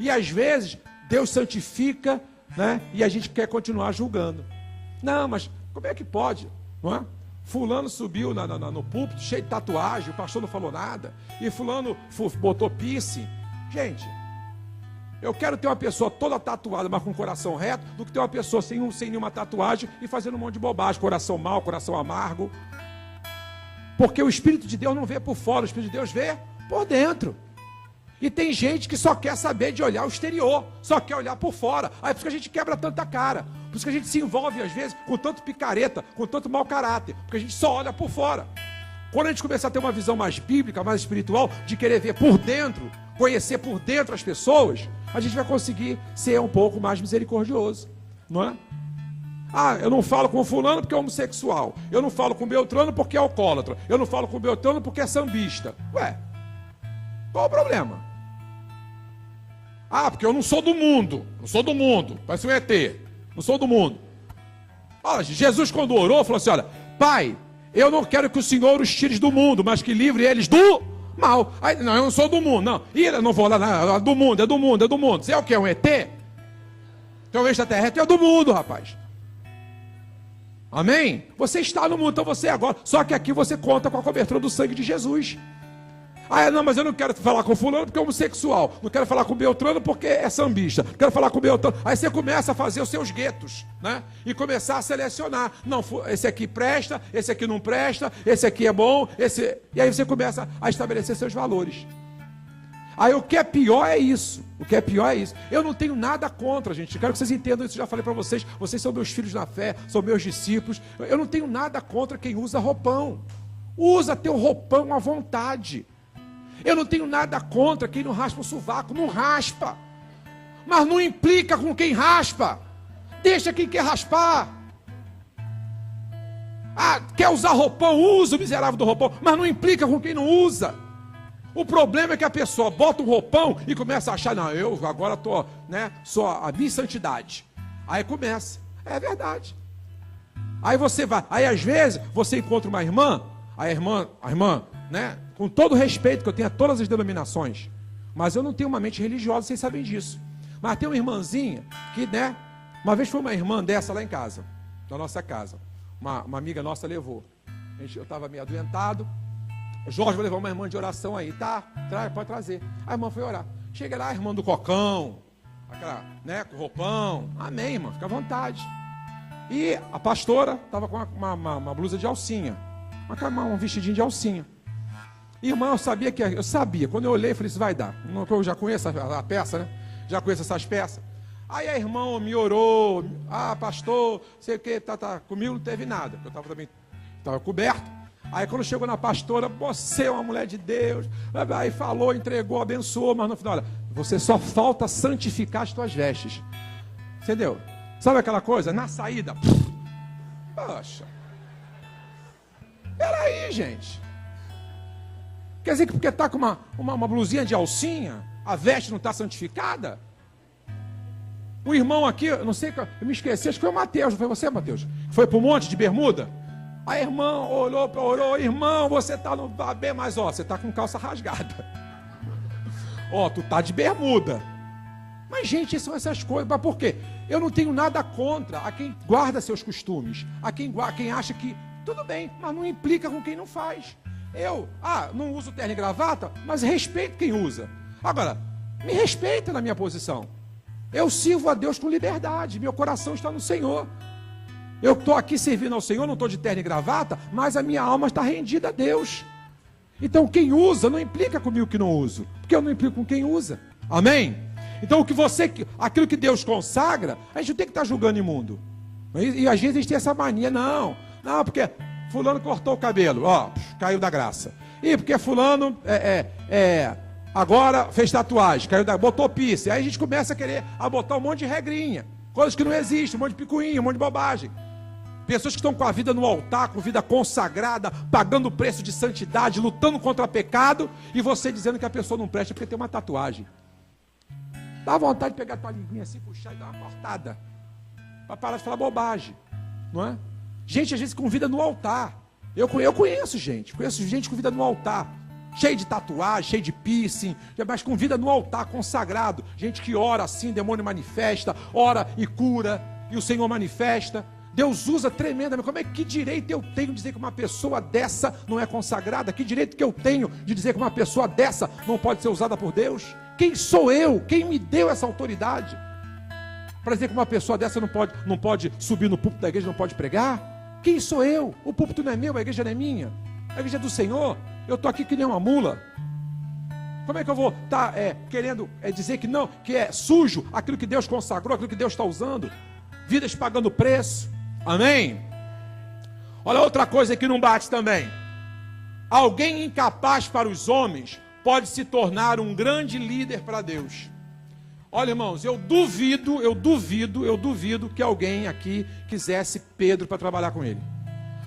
E às vezes, Deus santifica, né? E a gente quer continuar julgando. Não, mas como é que pode? Não é? Fulano subiu no púlpito, cheio de tatuagem, o pastor não falou nada. E fulano botou piercing. Gente, eu quero ter uma pessoa toda tatuada, mas com o coração reto, do que ter uma pessoa sem nenhuma tatuagem e fazendo um monte de bobagem, coração mau, coração amargo. Porque o Espírito de Deus não vê por fora, o Espírito de Deus vê por dentro. E tem gente que só quer saber de olhar o exterior, só quer olhar por fora. Aí por isso que a gente quebra tanta cara, por isso que a gente se envolve às vezes com tanto picareta, com tanto mau caráter, porque a gente só olha por fora. Quando a gente começar a ter uma visão mais bíblica, mais espiritual, de querer ver por dentro, conhecer por dentro as pessoas, a gente vai conseguir ser um pouco mais misericordioso, não é? Eu não falo com fulano porque é homossexual, eu não falo com Beltrano porque é alcoólatra, eu não falo com Beltrano porque é sambista. Ué, qual o problema? Porque eu não sou do mundo, parece um ET, não sou do mundo. Jesus quando orou, falou assim, olha, Pai, eu não quero que o Senhor os tire do mundo, mas que livre eles do mal. Não, eu não sou do mundo, não. Eu não vou lá, não, é do mundo. Você é o que? Um ET? Então o extraterrestre é do mundo, rapaz. Amém? Você está no mundo, então você é agora. Só que aqui você conta com a cobertura do sangue de Jesus. Não, mas eu não quero falar com fulano porque é homossexual. Não quero falar com Beltrano porque é sambista. Não quero falar com Beltrano. Aí você começa a fazer os seus guetos, né? E começar a selecionar. Não, esse aqui presta, esse aqui não presta, esse aqui é bom, esse... E aí você começa a estabelecer seus valores. Aí o que é pior é isso. O que é pior é isso. Eu não tenho nada contra, gente. Eu quero que vocês entendam isso. Já falei para vocês. Vocês são meus filhos na fé, são meus discípulos. Eu não tenho nada contra quem usa roupão. Usa teu roupão à vontade. Eu não tenho nada contra quem não raspa o sovaco. Não raspa. Mas não implica com quem raspa. Deixa quem quer raspar. Ah, quer usar roupão? Usa o miserável do roupão. Mas não implica com quem não usa. O problema é que a pessoa bota um roupão e começa a achar, não, eu agora tô, né, sou a minha santidade. Aí começa, é verdade. Aí você vai, aí às vezes você encontra uma irmã, a irmã, né, com todo o respeito que eu tenho a todas as denominações, mas eu não tenho uma mente religiosa, vocês sabem disso. Mas tem uma irmãzinha que, né, uma vez foi uma irmã dessa lá em casa, na nossa casa, uma amiga nossa levou. Eu estava meio adoentado. Jorge vai levar uma irmã de oração aí, tá? Pode trazer. A irmã foi orar. Chega lá, a irmã do cocão, aquela, né, com roupão. Amém, irmã, fica à vontade. E a pastora estava com uma blusa de alcinha, um vestidinho de alcinha. Irmã, eu sabia, quando eu olhei, eu falei, isso vai dar. Eu já conheço a peça, né? Já conheço essas peças. Aí a irmã me orou, pastor, sei o que, comigo não teve nada. Eu estava coberto. Aí quando chegou na pastora, você é uma mulher de Deus, aí falou, entregou, abençoou, mas no final, olha, você só falta santificar as tuas vestes. Entendeu? Sabe aquela coisa? Na saída, poxa. Peraí, gente. Quer dizer que porque está com uma blusinha de alcinha, a veste não está santificada? O irmão aqui, eu não sei, eu me esqueci, acho que foi o Mateus, não foi você, Mateus? Foi para o monte de bermuda? A irmã orou, irmão, você está no bem, mas ó, você está com calça rasgada. Ó, tu tá de bermuda. Mas, gente, são essas coisas. Mas por quê? Eu não tenho nada contra a quem guarda seus costumes, a quem acha que tudo bem, mas não implica com quem não faz. Eu, não uso terno e gravata, mas respeito quem usa. Agora, me respeita na minha posição. Eu sirvo a Deus com liberdade, meu coração está no Senhor. Eu estou aqui servindo ao Senhor, não estou de terno e gravata, mas a minha alma está rendida a Deus. Então quem usa não implica comigo que não uso, porque eu não implico com quem usa. Amém? Então aquilo que Deus consagra, a gente não tem que estar julgando imundo. E às vezes a gente tem essa mania, não, porque fulano cortou o cabelo, caiu da graça. E porque fulano agora fez tatuagem, botou piercing. Aí a gente começa a querer botar um monte de regrinha, coisas que não existem, um monte de picuinha, um monte de bobagem. Pessoas que estão com a vida no altar, com vida consagrada, pagando o preço de santidade, lutando contra o pecado, e você dizendo que a pessoa não presta porque tem uma tatuagem. Dá vontade de pegar a tua linguinha assim, puxar e dar uma cortada, para parar de falar bobagem, não é? Gente, às vezes com vida no altar. Eu conheço gente com vida no altar, cheio de tatuagem, cheio de piercing, mas com vida no altar, consagrado. Gente que ora assim, demônio manifesta, ora e cura, e o Senhor manifesta. Deus usa tremendamente. Que direito eu tenho de dizer que uma pessoa dessa não é consagrada? Que direito que eu tenho de dizer que uma pessoa dessa não pode ser usada por Deus? Quem sou eu? Quem me deu essa autoridade para dizer que uma pessoa dessa não pode subir no púlpito da igreja, não pode pregar? Quem sou eu? O púlpito não é meu, a igreja não é minha, a igreja é do Senhor. Eu estou aqui que nem uma mula. Como é que eu vou estar querendo dizer que não, que é sujo aquilo que Deus consagrou, aquilo que Deus está usando? Vidas pagando preço. Amém? Olha outra coisa que não bate também. Alguém incapaz para os homens pode se tornar um grande líder para Deus. Olha, irmãos, eu duvido que alguém aqui quisesse Pedro para trabalhar com ele.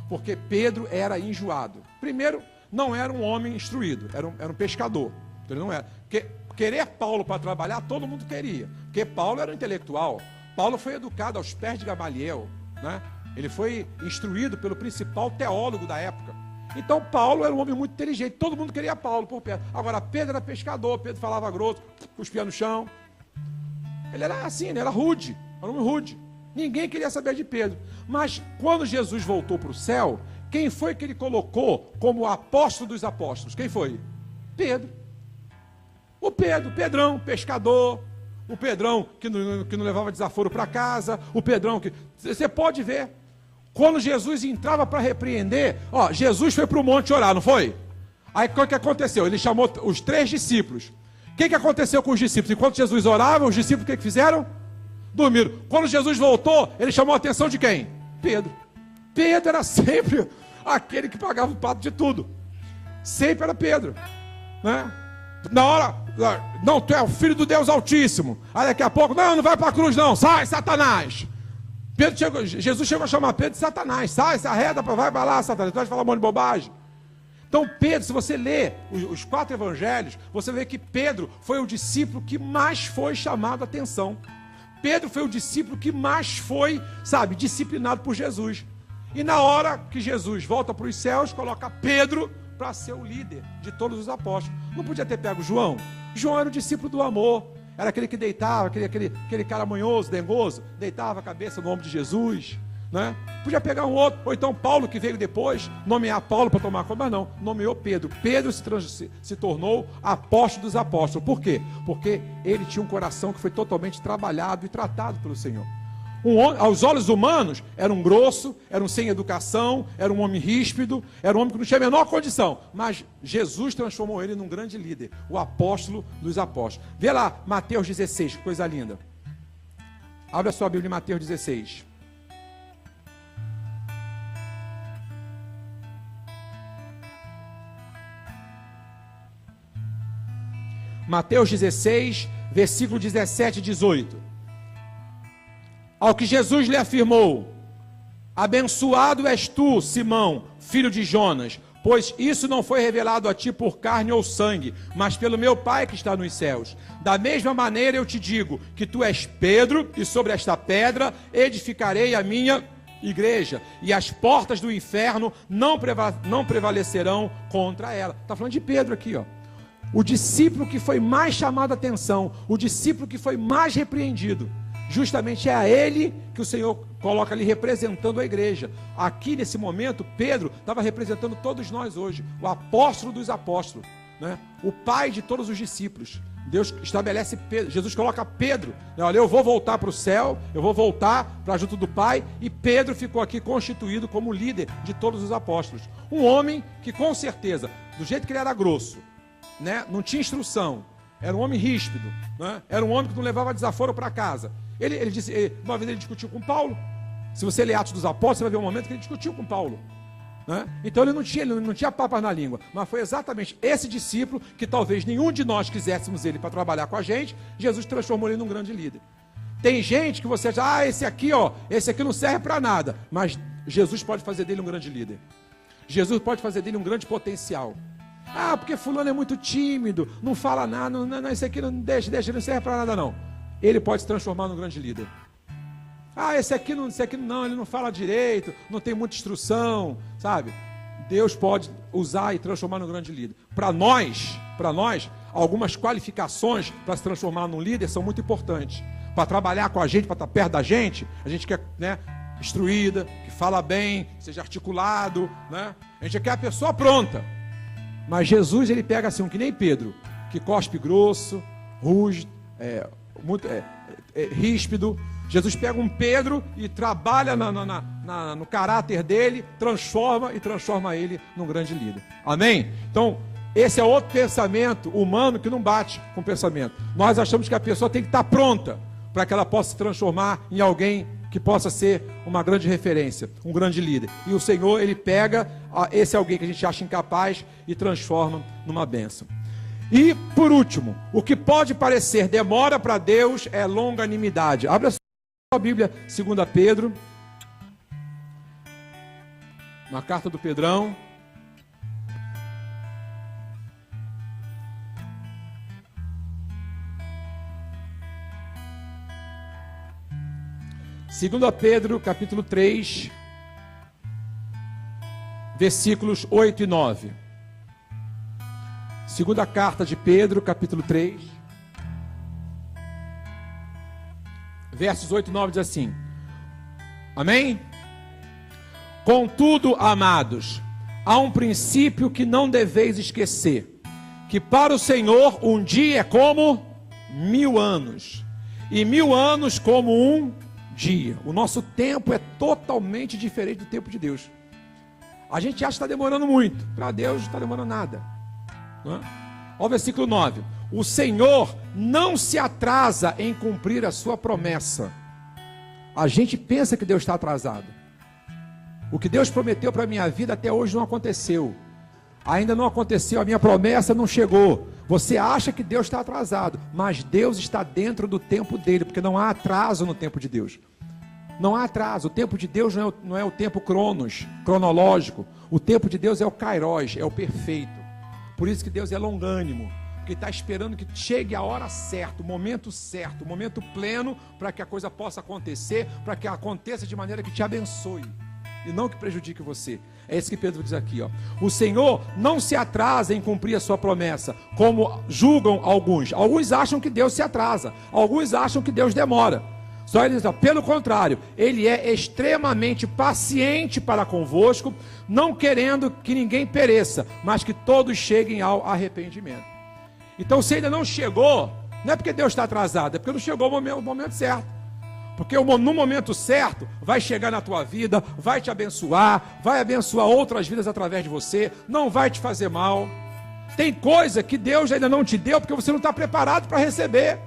Porque Pedro era enjoado. Primeiro, não era um homem instruído, era um pescador. Ele não era. Porque querer Paulo para trabalhar, todo mundo queria. Porque Paulo era um intelectual. Paulo foi educado aos pés de Gamaliel, né? Ele foi instruído pelo principal teólogo da época. Então Paulo era um homem muito inteligente. Todo mundo queria Paulo por perto. Agora Pedro era pescador, Pedro falava grosso, cuspia no chão. Ele era assim, ele era rude, era um homem rude. Ninguém queria saber de Pedro. Mas quando Jesus voltou para o céu, quem foi que ele colocou como apóstolo dos apóstolos? Quem foi? Pedro. O Pedrão, pescador. O Pedrão que não levava desaforo para casa. O Pedrão que... Você pode ver. Quando Jesus entrava para repreender, Jesus foi para o monte orar, não foi? Aí o que aconteceu? Ele chamou os 3 discípulos. que aconteceu com os discípulos? Enquanto Jesus orava, os discípulos o que fizeram? Dormiram. Quando Jesus voltou, ele chamou a atenção de quem? Pedro. Pedro era sempre aquele que pagava o pato de tudo. Sempre era Pedro, né? Na hora, não, tu é o filho do Deus Altíssimo. Aí daqui a pouco, não vai para a cruz não, sai Satanás. Jesus chegou a chamar Pedro de Satanás. Sai, se arreda, vai para lá, Satanás, tu vai falar um monte de bobagem. Então Pedro, se você lê os 4 evangelhos, você vê que Pedro foi o discípulo que mais foi chamado a atenção. Pedro foi o discípulo que mais foi, disciplinado por Jesus. E na hora que Jesus volta para os céus, coloca Pedro para ser o líder de todos os apóstolos. Não podia ter pego João? João era o discípulo do amor. Era aquele que deitava, aquele cara manhoso, dengoso, deitava a cabeça no ombro de Jesus, né? Podia pegar um outro, ou então Paulo, que veio depois, nomear Paulo para tomar conta, mas não, nomeou Pedro. Pedro se tornou apóstolo dos apóstolos. Por quê? Porque ele tinha um coração que foi totalmente trabalhado e tratado pelo Senhor. Aos olhos humanos, era um grosso, era um sem educação, era um homem ríspido, era um homem que não tinha a menor condição. Mas Jesus transformou ele num grande líder, o apóstolo dos apóstolos. Vê lá, Mateus 16, que coisa linda. Abre a sua Bíblia em Mateus 16. Mateus 16, versículo 17 e 18. Ao que Jesus lhe afirmou: abençoado és tu, Simão, filho de Jonas, pois isso não foi revelado a ti por carne ou sangue, mas pelo meu Pai que está nos céus. Da mesma maneira eu te digo que tu és Pedro, e sobre esta pedra edificarei a minha igreja, e as portas do inferno não prevalecerão contra ela. Está falando de Pedro aqui, ó. O discípulo que foi mais chamado a atenção, o discípulo que foi mais repreendido. Justamente é a ele que o Senhor coloca ali representando a igreja. Aqui nesse momento, Pedro estava representando todos nós hoje, o apóstolo dos apóstolos, né? O pai de todos os discípulos. Deus estabelece Pedro, Jesus coloca Pedro, né? Olha, eu vou voltar para o céu, eu vou voltar para junto do Pai, e Pedro ficou aqui constituído como líder de todos os apóstolos. Um homem que com certeza, do jeito que ele era grosso, né? Não tinha instrução, era um homem ríspido, né? Era um homem que não levava desaforo para casa. Ele disse, uma vez ele discutiu com Paulo. Se você ler Atos dos Apóstolos, você vai ver um momento que ele discutiu com Paulo, né? Então ele não tinha papas na língua. Mas foi exatamente esse discípulo que talvez nenhum de nós quiséssemos ele para trabalhar com a gente. Jesus transformou ele num grande líder. Tem gente que você diz, esse aqui não serve para nada. Mas Jesus pode fazer dele um grande líder. Jesus pode fazer dele um grande potencial. Porque fulano é muito tímido, não fala nada, não, esse aqui não deixa, não serve para nada não. Ele pode se transformar num grande líder. Esse aqui não, ele não fala direito, não tem muita instrução, sabe? Deus pode usar e transformar num grande líder. Para nós, algumas qualificações para se transformar num líder são muito importantes. Para trabalhar com a gente, para estar perto da gente quer, né, instruída, que fala bem, seja articulado, né? A gente quer a pessoa pronta. Mas Jesus, ele pega assim, que nem Pedro, que cospe grosso, ruge, ríspido. Jesus pega um Pedro e trabalha no caráter dele, transforma ele num grande líder. Amém? Então, esse é outro pensamento humano que não bate com o pensamento. Nós achamos que a pessoa tem que estar pronta para que ela possa se transformar em alguém que possa ser uma grande referência, um grande líder. E o Senhor, ele pega esse alguém que a gente acha incapaz e transforma numa bênção. E, por último, o que pode parecer demora para Deus é longanimidade. Abra a sua Bíblia, 2 Pedro, na carta do Pedrão. Segunda Pedro, capítulo 3, versículos 8 e 9. Segunda carta de Pedro, capítulo 3, versos 8 e 9 diz assim: amém? Contudo, amados, há um princípio que não deveis esquecer, que para o Senhor um dia é como 1000 anos, e 1000 anos como um dia. O nosso tempo é totalmente diferente do tempo de Deus. A gente acha que está demorando muito, para Deus não está demorando nada, não é? Olha o versículo 9: O Senhor não se atrasa em cumprir a sua promessa. A gente pensa que Deus está atrasado. O que Deus prometeu para a minha vida até hoje não aconteceu. Ainda não aconteceu, a minha promessa não chegou. Você acha que Deus está atrasado, mas Deus está dentro do tempo dele, porque não há atraso no tempo de Deus. Não há atraso. O tempo de Deus não é o tempo cronológico. O tempo de Deus é o kairos, é o perfeito. Por isso que Deus é longânimo, porque está esperando que chegue a hora certa, o momento pleno, para que a coisa possa acontecer, para que aconteça de maneira que te abençoe e não que prejudique você. É isso que Pedro diz aqui, ó. O Senhor não se atrasa em cumprir a sua promessa, como julgam alguns. Alguns acham que Deus se atrasa, alguns acham que Deus demora. Só ele diz, ó, pelo contrário, ele é extremamente paciente para convosco, não querendo que ninguém pereça, mas que todos cheguem ao arrependimento. Então, se ainda não chegou, não é porque Deus está atrasado, é porque não chegou o momento certo. Porque no momento certo, vai chegar na tua vida, vai te abençoar, vai abençoar outras vidas através de você, não vai te fazer mal. Tem coisa que Deus ainda não te deu, porque você não está preparado para receber.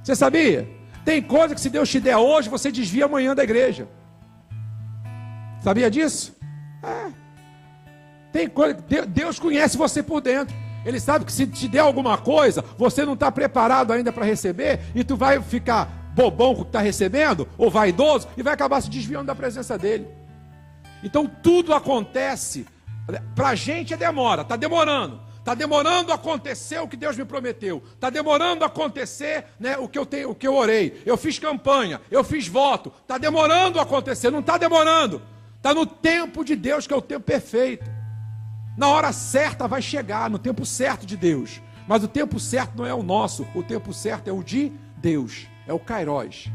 Você sabia? Tem coisa que se Deus te der hoje, você desvia amanhã da igreja. Sabia disso? É. Tem coisa, Deus conhece você por dentro. Ele sabe que se te der alguma coisa, você não está preparado ainda para receber, e tu vai ficar bobão com o que está recebendo, ou vaidoso, e vai acabar se desviando da presença dele. Então tudo acontece, para a gente demora, está demorando a acontecer o que Deus me prometeu, está demorando a acontecer, né, o que eu orei, eu fiz campanha, eu fiz voto, está demorando a acontecer, não está demorando, está no tempo de Deus, que é o tempo perfeito. Na hora certa vai chegar, no tempo certo de Deus, mas o tempo certo não é o nosso, o tempo certo é o de Deus. É o kairos.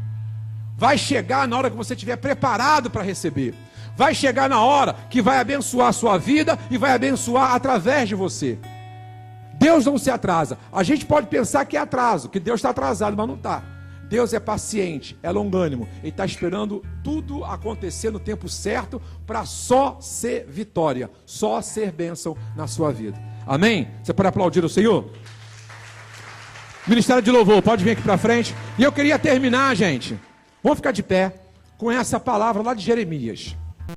Vai chegar na hora que você estiver preparado para receber. Vai chegar na hora que vai abençoar a sua vida e vai abençoar através de você. Deus não se atrasa. A gente pode pensar que é atraso, que Deus está atrasado, mas não está. Deus é paciente, é longânimo. Ele está esperando tudo acontecer no tempo certo para só ser vitória, só ser bênção na sua vida. Amém? Você pode aplaudir o Senhor? Ministério de Louvor, pode vir aqui para frente. E eu queria terminar, gente, vamos ficar de pé, com essa palavra lá de Jeremias.